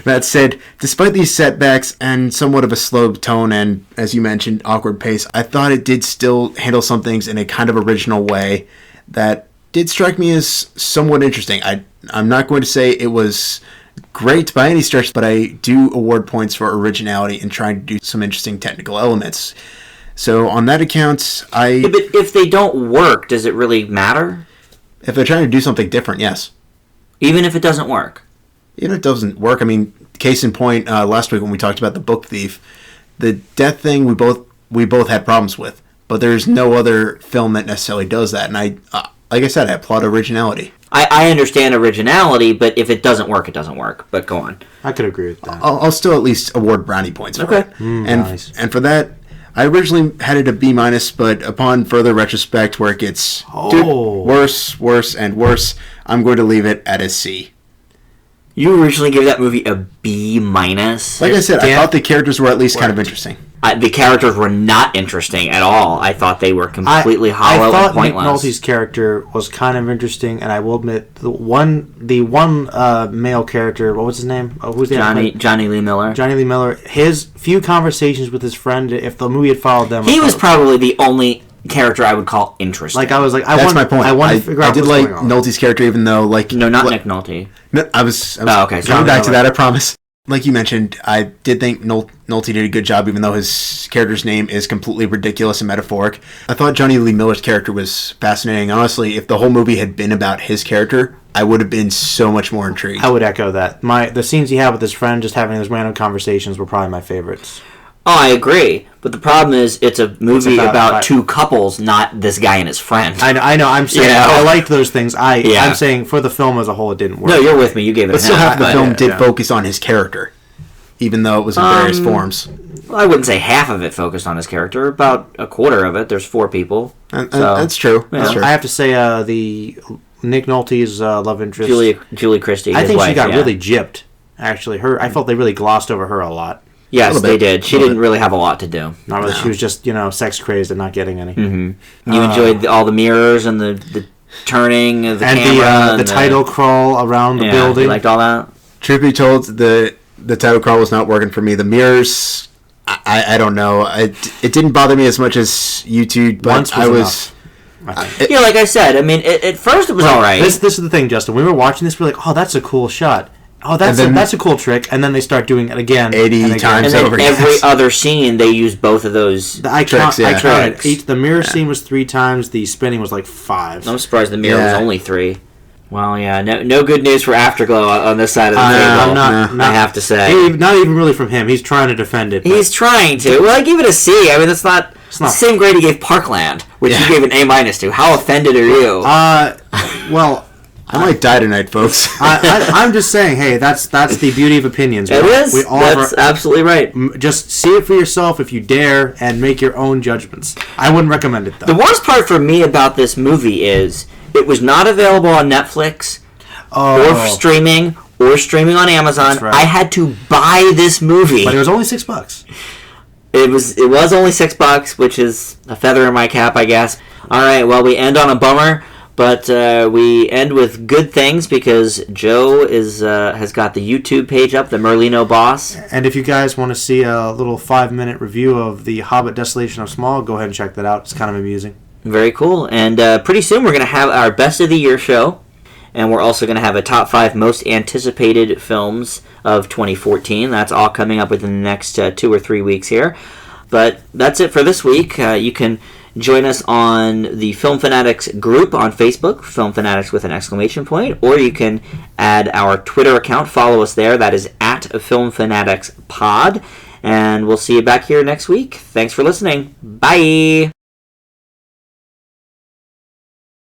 That said, despite these setbacks and somewhat of a slow tone and, as you mentioned, awkward pace, I thought it did still handle some things in a kind of original way that did strike me as somewhat interesting. I'm not going to say it was great by any stretch, but I do award points for originality and trying to do some interesting technical elements. So on that account, Yeah, but if they don't work, does it really matter? If they're trying to do something different, yes. Even if it doesn't work? Even if it doesn't work, I mean, case in point, last week when we talked about The Book Thief, the death thing we both had problems with, but there's no other film that necessarily does that, and like I said, I applaud originality. I understand originality, but if it doesn't work, it doesn't work. But go on. I could agree with that. I'll still at least award brownie points for it. Nice. And for that, I originally had it a B-, but upon further retrospect, where it gets worse, and worse, I'm going to leave it at a C. You originally gave that movie a B-. Like I said, I thought the characters were at least kind of interesting. The characters were not interesting at all. I thought they were completely hollow I and pointless. Nick Nolte's character was kind of interesting, and I will admit the one male character, what was his name? Who's the Johnny Lee Miller. Johnny Lee Miller. His few conversations with his friend, if the movie had followed them, He was probably the only character I would call interesting. That's my point. I want to figure out. I did like Nolte's character, even though no, not Nick Nolte. No, I was okay. Coming back to that, I promise. Like you mentioned, I did think Nolte did a good job, even though his character's name is completely ridiculous and metaphoric. I thought Johnny Lee Miller's character was fascinating. Honestly, if the whole movie had been about his character, I would have been so much more intrigued. I would echo that. The scenes he had with his friend, just having those random conversations, were probably my favorites. Oh, I agree. But the problem is, it's a movie about two couples, not this guy and his friend. I know. I'm saying I liked those things. I'm saying for the film as a whole, it didn't work. No, you're with me. You gave it. But still, half the film did focus on his character, even though it was in various forms. Well, I wouldn't say half of it focused on his character. About a quarter of it. There's 4 people. That's true. Yeah. That's true. I have to say, the Nick Nolte's love interest, Julie Christie. I think wife, she got really gypped. Actually, I felt they really glossed over her a lot. Yes, they did. She didn't really have a lot to do. Not really. No. She was just, sex crarazed and not getting any. Mm-hmm. You enjoyed all the mirrors and the turning of the camera and the title crawl around the building. You liked all that? Truth be told, the title crawl was not working for me. The mirrors, I don't know. It didn't bother me as much as you two, but I was. Yeah, like I said, I mean, at first it was all right. This is the thing, Justin. We were watching this, we're like, oh, that's a cool shot. Oh, that's a cool trick. And then they start doing it again. 80 times and over. And every other scene, they use both of those tricks. I tried. The mirror scene was 3 times. The spinning was like 5. I'm surprised the mirror was only 3. Well, yeah, no good news for Afterglow on this side of the table. I have to say. Not even really from him. He's trying to defend it. He's trying to. Well, I give it a C. I mean, it's not the same grade he gave Parkland, which he gave an A- to. How offended are you? Well, I might die tonight, folks. I'm just saying, hey, that's the beauty of opinions. It is. We all That's absolutely right. just see it for yourself if you dare, and make your own judgments. I wouldn't recommend it, though. The worst part for me about this movie is it was not available on Netflix or streaming on Amazon. That's right. I had to buy this movie. But it was only $6. It was only $6, which is a feather in my cap, I guess. All right, well, we end on a bummer. But we end with good things because Joe has got the YouTube page up, the Merlino Boss. And if you guys want to see a little 5-minute review of the Hobbit Desolation of Smaug, go ahead and check that out. It's kind of amusing. Very cool. And pretty soon we're going to have our Best of the Year show. And we're also going to have a top 5 most anticipated films of 2014. That's all coming up within the next 2 or 3 weeks here. But that's it for this week. You can join us on the Film Fanatics group on Facebook, Film Fanatics with an exclamation point, or you can add our Twitter account, follow us there, that is at Film Fanatics Pod, and we'll see you back here next week. Thanks for listening. Bye!